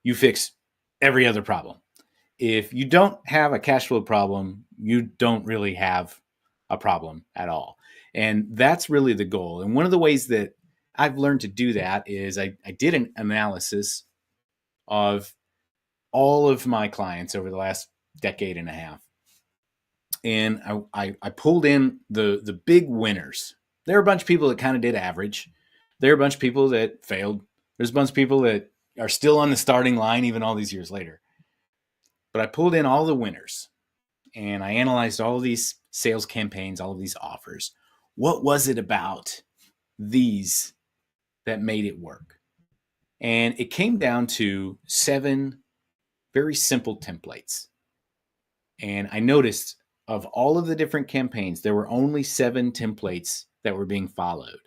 you fix every other problem. If you don't have a cash flow problem, you don't really have a problem at all. And that's really the goal. And one of the ways that I've learned to do that is I did an analysis of all of my clients over the last decade and a half. And I pulled in the big winners. There are a bunch of people that kind of did average. There are a bunch of people that failed. There's a bunch of people that are still on the starting line even all these years later. But I pulled in all the winners and I analyzed all of these sales campaigns, all of these offers. What was it about these that made it work? And it came down to 7 very simple templates. And I noticed of all of the different campaigns, there were only 7 templates that were being followed.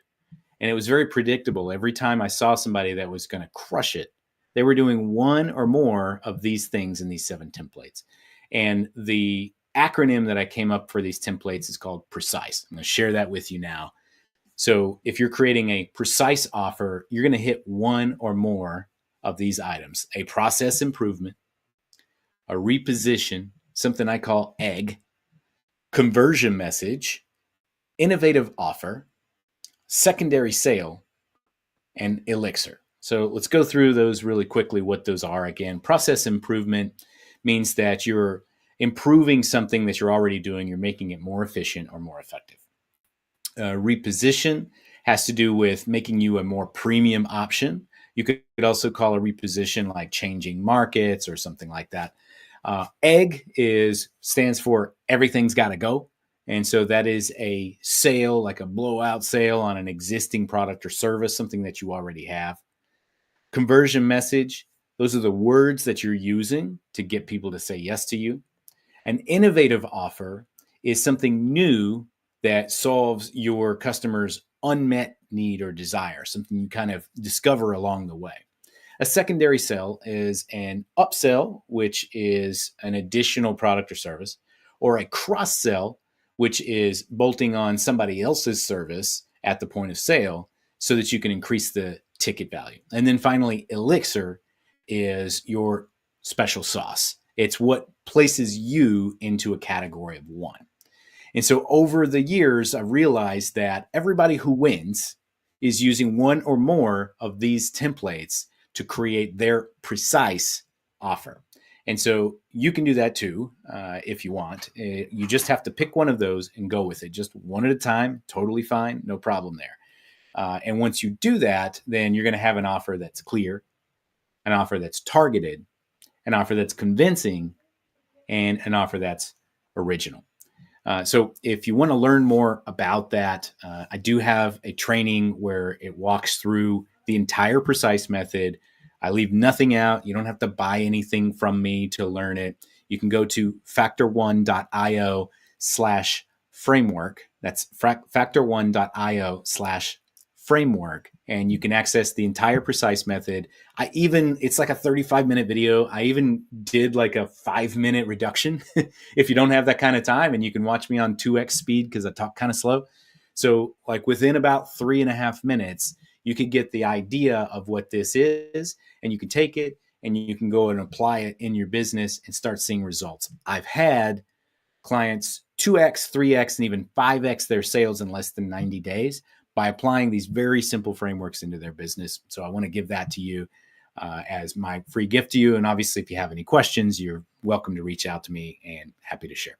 And it was very predictable. Every time I saw somebody that was going to crush it, they were doing one or more of these things in these 7 templates. And the acronym that I came up for these templates is called PRECISE. I'm going to share that with you now. So if you're creating a precise offer, you're going to hit one or more of these items: a process improvement, a reposition, something I call EGG, conversion message, innovative offer, secondary sale, and elixir. So let's go through those really quickly, what those are. Again, process improvement means that you're improving something that you're already doing. You're making it more efficient or more effective. Reposition has to do with making you a more premium option. You could also call a reposition like changing markets or something like that. EGG stands for everything's got to go. And so that is a sale, like a blowout sale on an existing product or service, something that you already have. Conversion message, those are the words that you're using to get people to say yes to you. An innovative offer is something new that solves your customer's unmet need or desire, something you kind of discover along the way. A secondary sale is an upsell, which is an additional product or service, or a cross sell, which is bolting on somebody else's service at the point of sale so that you can increase the ticket value. And then finally, elixir is your special sauce. It's what places you into a category of one. And so over the years, I've realized that everybody who wins is using one or more of these templates to create their precise offer. And so you can do that too, if you want. You just have to pick one of those and go with it, just one at a time. Totally fine, no problem there. And once you do that, then you're going to have an offer that's clear, an offer that's targeted, an offer that's convincing, and an offer that's original. So if you want to learn more about that, I do have a training where it walks through the entire Precise method. I leave nothing out. You don't have to buy anything from me to learn it. You can go to factor1.io/framework. That's factor1.io/framework. And you can access the entire Precise method. It's like a 35-minute video. I even did like a 5-minute reduction if you don't have that kind of time, and you can watch me on 2x speed because I talk kind of slow. So like within about 3.5 minutes, you could get the idea of what this is, and you can take it and you can go and apply it in your business and start seeing results. I've had clients 2x, 3x, and even 5x their sales in less than 90 days by applying these very simple frameworks into their business. So I want to give that to you as my free gift to you. And obviously, if you have any questions, you're welcome to reach out to me and happy to share.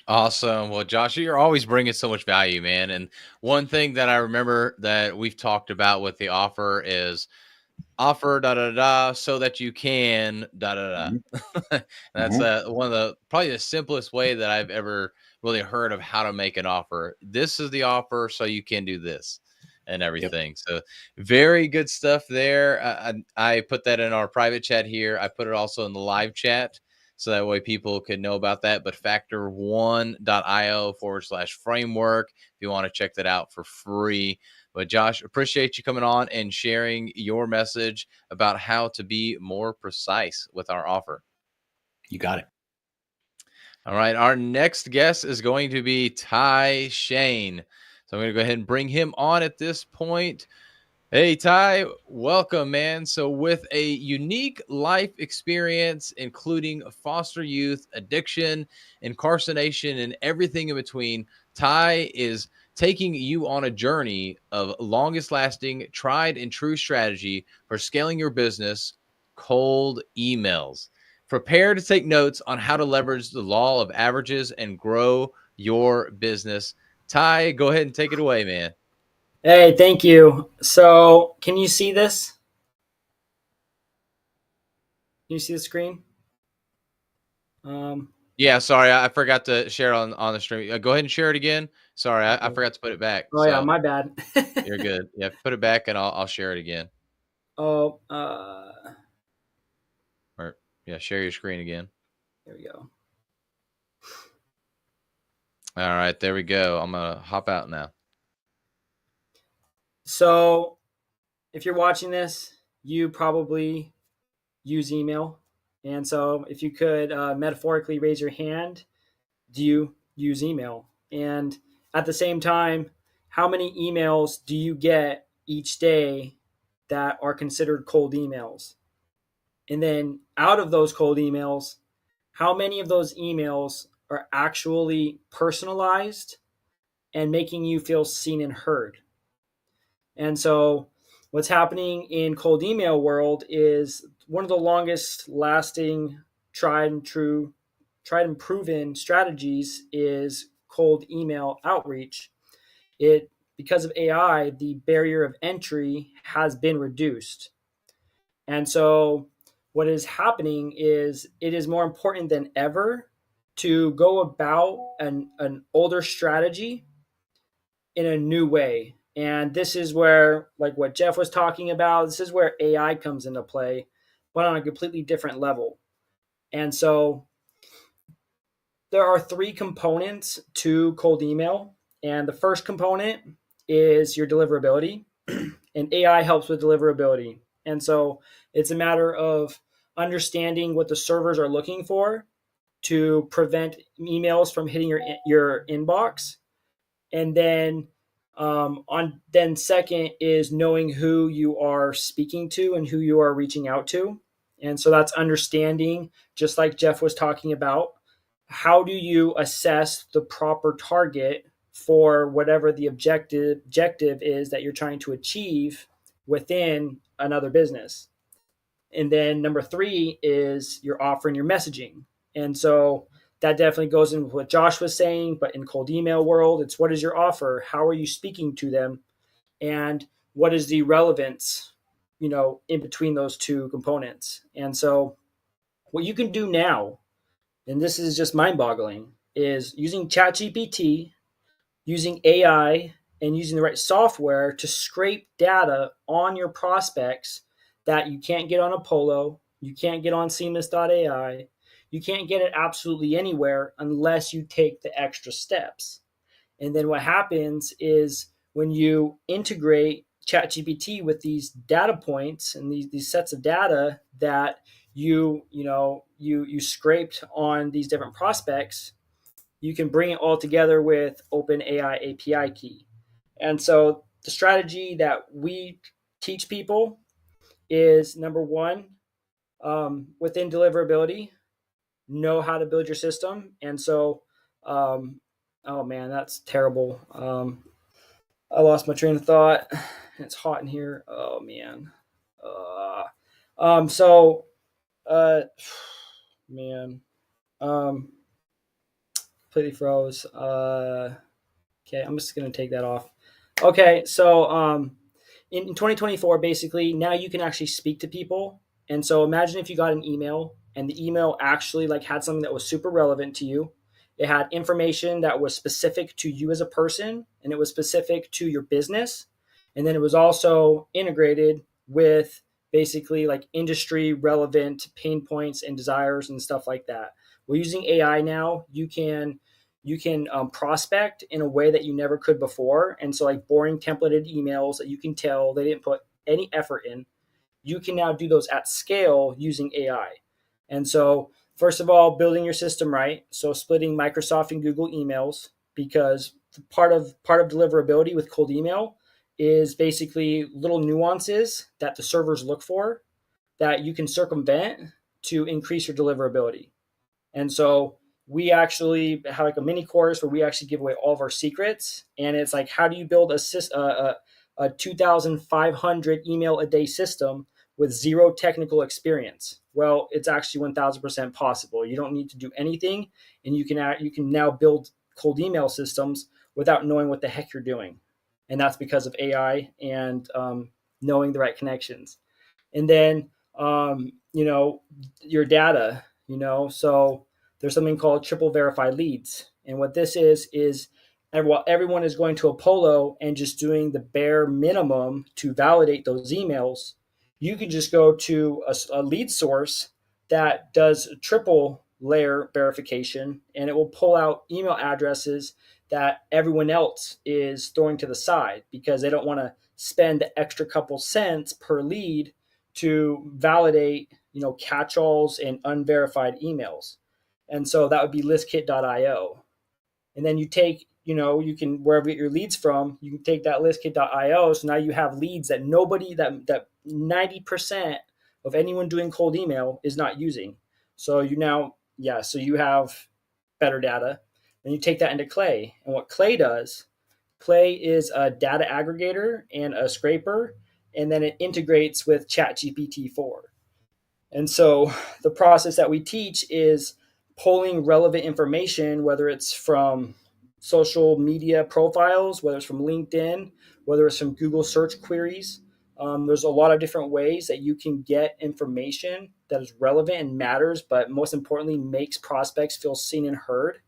Awesome. Well, Josh, you're always bringing so much value, man. And one thing that I remember that we've talked about with the offer is offer so that you can Mm-hmm. That's one of the probably the simplest way that I've ever really heard of how to make an offer. This is the offer, so you can do this and everything. Yep. So very good stuff there. I put that in our private chat here. I put it also in the live chat, so that way people could know about that. But factor1.io/framework if you want to check that out for free. But Josh, appreciate you coming on and sharing your message about how to be more precise with our offer. You got it. All right. Our next guest is going to be Ty Shane. So I'm going to go ahead and bring him on at this point. Hey, Ty, welcome, man. So with a unique life experience, including foster youth, addiction, incarceration, and everything in between, Ty is taking you on a journey of longest lasting, tried and true strategy for scaling your business, cold emails. Prepare to take notes on how to leverage the law of averages and grow your business. Ty, go ahead and take it away, man. Hey, thank you. So can you see this? Can you see the screen? Yeah, sorry, I forgot to share it on the stream. Go ahead and share it again. Sorry, I forgot to put it back. Oh, yeah, my bad. You're good. Yeah, put it back and I'll share it again. Oh, Or yeah, share your screen again. There we go. All right, there we go. I'm gonna hop out now. So if you're watching this, you probably use email. And so if you could metaphorically raise your hand, do you use email? And at the same time, how many emails do you get each day that are considered cold emails? And then out of those cold emails, how many of those emails are actually personalized and making you feel seen and heard? And so what's happening in cold email world is one of the longest lasting tried and proven strategies is cold email outreach. Because of AI, the barrier of entry has been reduced. And so what is happening is it is more important than ever to go about an older strategy in a new way. And this is where, like what Jeff was talking about, this is where AI comes into play, but on a completely different level. And so there are 3 components to cold email. And the first component is your deliverability. And AI helps with deliverability. And so it's a matter of understanding what the servers are looking for to prevent emails from hitting your inbox. And then second is knowing who you are speaking to and who you are reaching out to. And so that's understanding, just like Jeff was talking about, how do you assess the proper target for whatever the objective is that you're trying to achieve within another business. And then number 3 is your offer and your messaging. And so that definitely goes in with what Josh was saying, but in cold email world, it's what is your offer? How are you speaking to them? And what is the relevance, in between those 2 components? And so What you can do now, and this is just mind boggling, is using ChatGPT, using AI, and using the right software to scrape data on your prospects that you can't get on Apollo, you can't get on Seamless.ai, you can't get it absolutely anywhere unless you take the extra steps. And then what happens is when you integrate ChatGPT with these data points and these sets of data that you scraped on these different prospects, you can bring it all together with OpenAI API key. And so the strategy that we teach people is number one, within deliverability, know how to build your system. And so, oh man, that's terrible. I lost my train of thought. It's hot in here. Oh man. So, man, completely froze. Okay, I'm just gonna take that off. Okay, so in 2024, basically now you can actually speak to people. And so imagine if you got an email and the email actually like had something that was super relevant to you. It had information that was specific to you as a person, and it was specific to your business. And then it was also integrated with basically like industry relevant pain points and desires and stuff like that. Well, using AI now, you can prospect in a way that you never could before. And so like boring templated emails that you can tell they didn't put any effort in, you can now do those at scale using AI. And so first of all, building your system right. So splitting Microsoft and Google emails, because part of deliverability with cold email is basically little nuances that the servers look for that you can circumvent to increase your deliverability. And so we actually have like a mini course where we actually give away all of our secrets. And it's like, how do you build a 2,500 email a day system with zero technical experience? Well, it's actually 1,000% possible. You don't need to do anything, and you can now build cold email systems without knowing what the heck you're doing. And that's because of AI and knowing the right connections. And then your data, so there's something called triple verified leads. And what this is while everyone is going to Apollo and just doing the bare minimum to validate those emails, you can just go to a lead source that does triple layer verification, and it will pull out email addresses that everyone else is throwing to the side because they don't want to spend the extra couple cents per lead to validate, catch-alls and unverified emails. And so that would be listkit.io. And then you take, you can, wherever you get your leads from, you can take that listkit.io. So now you have leads that that 90% of anyone doing cold email is not using. So so you have better data. Then you take that into Clay. And what Clay does, Clay is a data aggregator and a scraper, and then it integrates with ChatGPT 4. And so the process that we teach is pulling relevant information, whether it's from social media profiles, whether it's from LinkedIn, whether it's from Google search queries. There's a lot of different ways that you can get information that is relevant and matters, but most importantly, makes prospects feel seen and heard.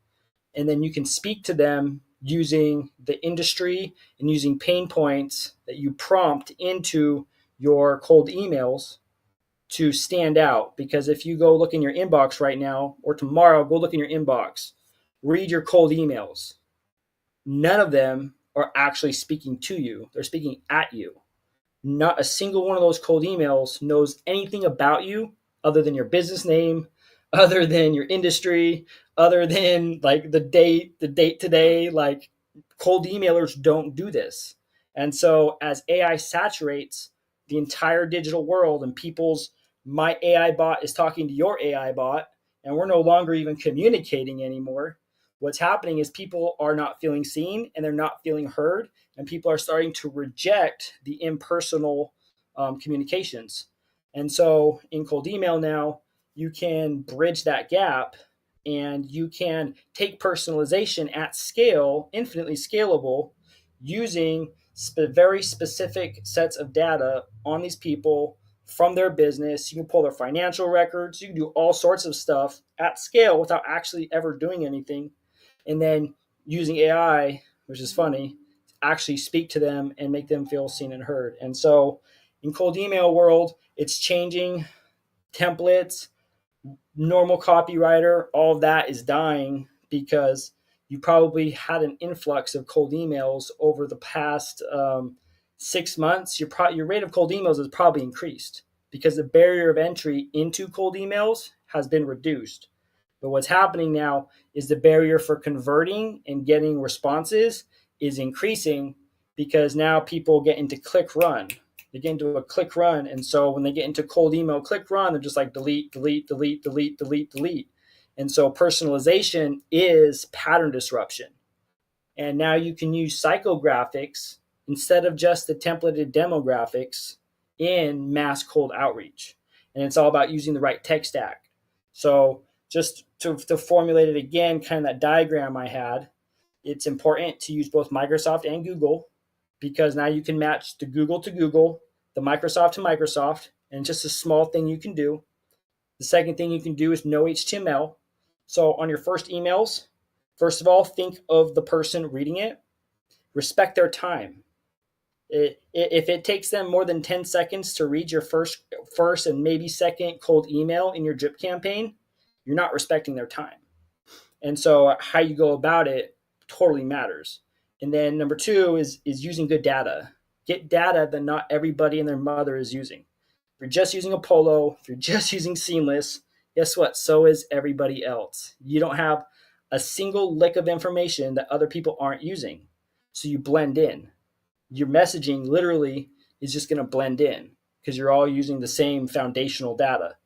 And then you can speak to them using the industry and using pain points that you prompt into your cold emails to stand out. Because if you go look in your inbox right now or tomorrow, go look in your inbox, read your cold emails. None of them are actually speaking to you. They're speaking at you. Not a single one of those cold emails knows anything about you other than your business name, other than your industry, other than like the date today. Like, cold emailers don't do this. And so as AI saturates the entire digital world and my AI bot is talking to your AI bot, and we're no longer even communicating anymore, what's happening is people are not feeling seen and they're not feeling heard, and people are starting to reject the impersonal communications. And so in cold email now, you can bridge that gap, and you can take personalization at scale, infinitely scalable, using very specific sets of data on these people from their business. You can pull their financial records. You can do all sorts of stuff at scale without actually ever doing anything. And then using AI, which is funny, actually speak to them and make them feel seen and heard. And so in cold email world, it's changing. Templates, normal copywriter, all of that is dying because you probably had an influx of cold emails over the past 6 months. Your rate of cold emails has probably increased because the barrier of entry into cold emails has been reduced. But what's happening now is the barrier for converting and getting responses is increasing because now people get into click run. They get into a click run. And so when they get into cold email click run, they're just like delete, delete, delete, delete, delete, delete. And so personalization is pattern disruption. And now you can use psychographics instead of just the templated demographics in mass cold outreach. And it's all about using the right tech stack. So just to formulate it again, kind of that diagram I had, it's important to use both Microsoft and Google because now you can match the Google to Google, the Microsoft to Microsoft, and just a small thing you can do. The second thing you can do is no HTML. So on your first emails, first of all, think of the person reading it. Respect their time. If it takes them more than 10 seconds to read your first and maybe second cold email in your drip campaign, you're not respecting their time. And so how you go about it totally matters. And then number 2 is using good data. Get data that not everybody and their mother is using. If you're just using Apollo, if you're just using Seamless, guess what? So is everybody else. You don't have a single lick of information that other people aren't using. So you blend in. Your messaging literally is just going to blend in because you're all using the same foundational data.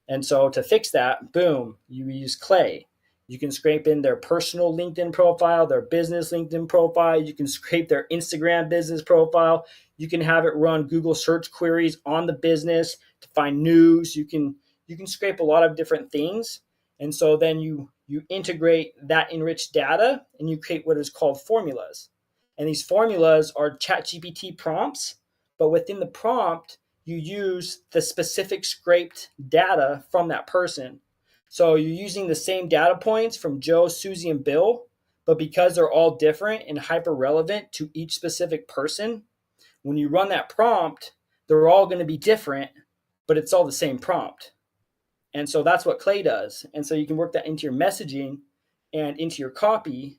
And so to fix that, boom, you use Clay. You can scrape in their personal LinkedIn profile, their business LinkedIn profile. You can scrape their Instagram business profile. You can have it run Google search queries on the business to find news. You can scrape a lot of different things. And so then you integrate that enriched data and you create what is called formulas. And these formulas are ChatGPT prompts, but within the prompt, you use the specific scraped data from that person. So you're using the same data points from Joe, Susie, and Bill, but because they're all different and hyper relevant to each specific person, when you run that prompt, they're all going to be different, but it's all the same prompt. And so that's what Clay does. And so you can work that into your messaging and into your copy.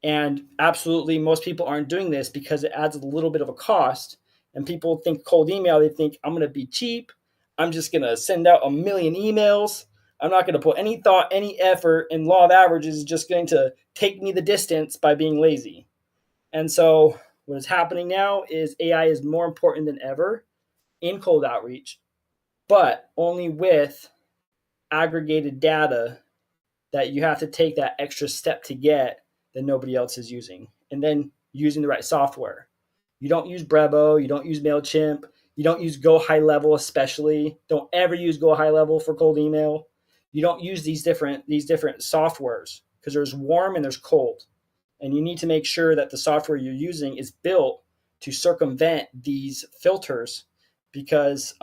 And absolutely, most people aren't doing this because it adds a little bit of a cost. And people think cold email, they think, I'm going to be cheap. I'm just going to send out a million emails. I'm not going to put any thought, any effort, and law of averages is just going to take me the distance by being lazy. And so what is happening now is AI is more important than ever in cold outreach, but only with aggregated data that you have to take that extra step to get that nobody else is using. And then using the right software. You don't use Brevo, you don't use MailChimp, you don't use Go High Level especially. Don't ever use Go High Level for cold email. You don't use these different softwares because there's warm and there's cold. And you need to make sure that the software you're using is built to circumvent these filters because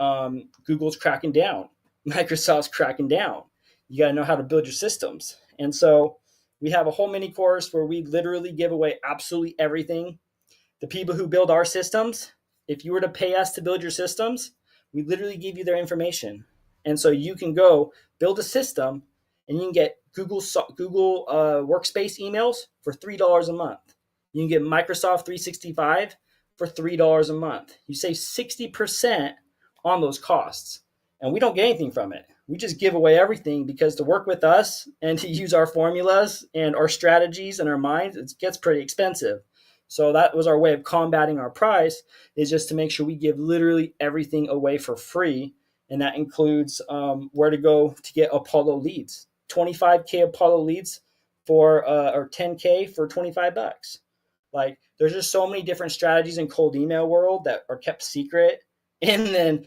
Google's cracking down. Microsoft's cracking down. You got to know how to build your systems. And so we have a whole mini course where we literally give away absolutely everything. The people who build our systems, if you were to pay us to build your systems, we literally give you their information. And so you can go build a system and you can get Google Workspace emails for $3 a month. You can get Microsoft 365 for $3 a month. You save 60% on those costs. And we don't get anything from it. We just give away everything because to work with us and to use our formulas and our strategies and our minds, it gets pretty expensive. So that was our way of combating our price, is just to make sure we give literally everything away for free. And that includes where to go to get Apollo leads, 25K Apollo leads for or 10K for $25. Like there's just so many different strategies in cold email world that are kept secret and then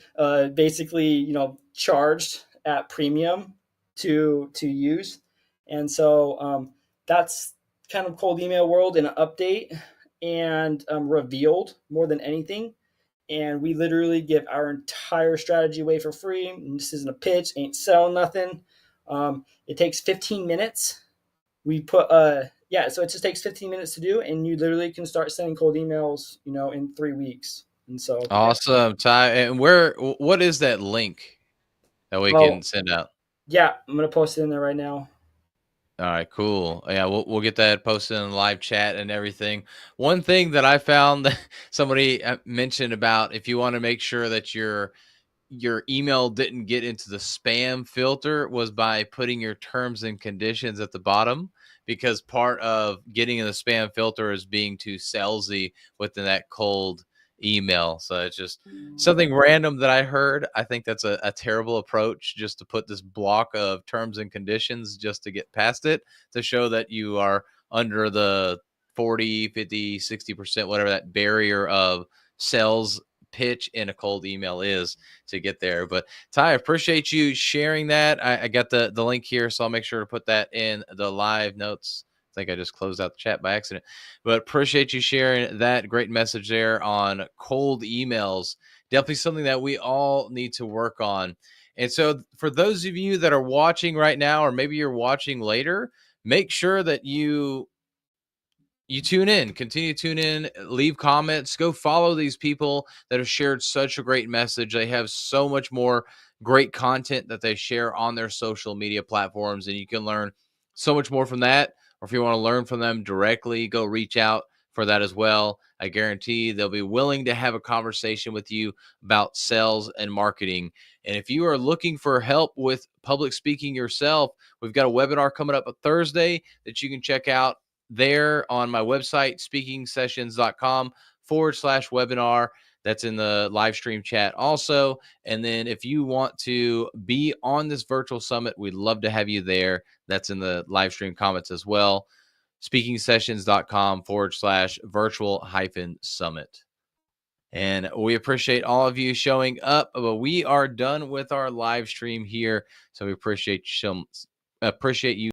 basically, charged at premium to use. And so that's kind of cold email world in an update and revealed more than anything. and we literally give our entire strategy away for free. And this isn't a pitch, ain't selling nothing. It takes 15 minutes. We put so it just takes 15 minutes to do, and you literally can start sending cold emails, in 3 weeks. And so, Awesome, Ty. And what is that link that we well, can send out? yeah, I'm gonna post it in there right now. All right, cool. Yeah, we'll get that posted in the live chat and everything. One thing that I found that somebody mentioned about, if you want to make sure that your email didn't get into the spam filter, was by putting your terms and conditions at the bottom, because part of getting in the spam filter is being too salesy within that cold email. So it's just something random that I heard. I think that's a terrible approach, just to put this block of terms and conditions just to get past it, to show that you are under the 40, 50, 60%, whatever that barrier of sales pitch in a cold email is, to get there. But Ty, I appreciate you sharing that. I got the link here, so I'll make sure to put that in the live notes. I think I just closed out the chat by accident, but appreciate you sharing that great message there on cold emails. Definitely something that we all need to work on. And so for those of you that are watching right now, or maybe you're watching later, make sure that you tune in, continue to tune in, leave comments, go follow these people that have shared such a great message. They have so much more great content that they share on their social media platforms, and you can learn so much more from that. Or if you want to learn from them directly, go reach out for that as well. I guarantee they'll be willing to have a conversation with you about sales and marketing. And if you are looking for help with public speaking yourself, we've got a webinar coming up on Thursday that you can check out there on my website, speakingsessions.com/webinar. That's in the live stream chat also. And then if you want to be on this virtual summit, we'd love to have you there. That's in the live stream comments as well. speakingsessions.com/virtual-summit. And we appreciate all of you showing up, but we are done with our live stream here. So we appreciate you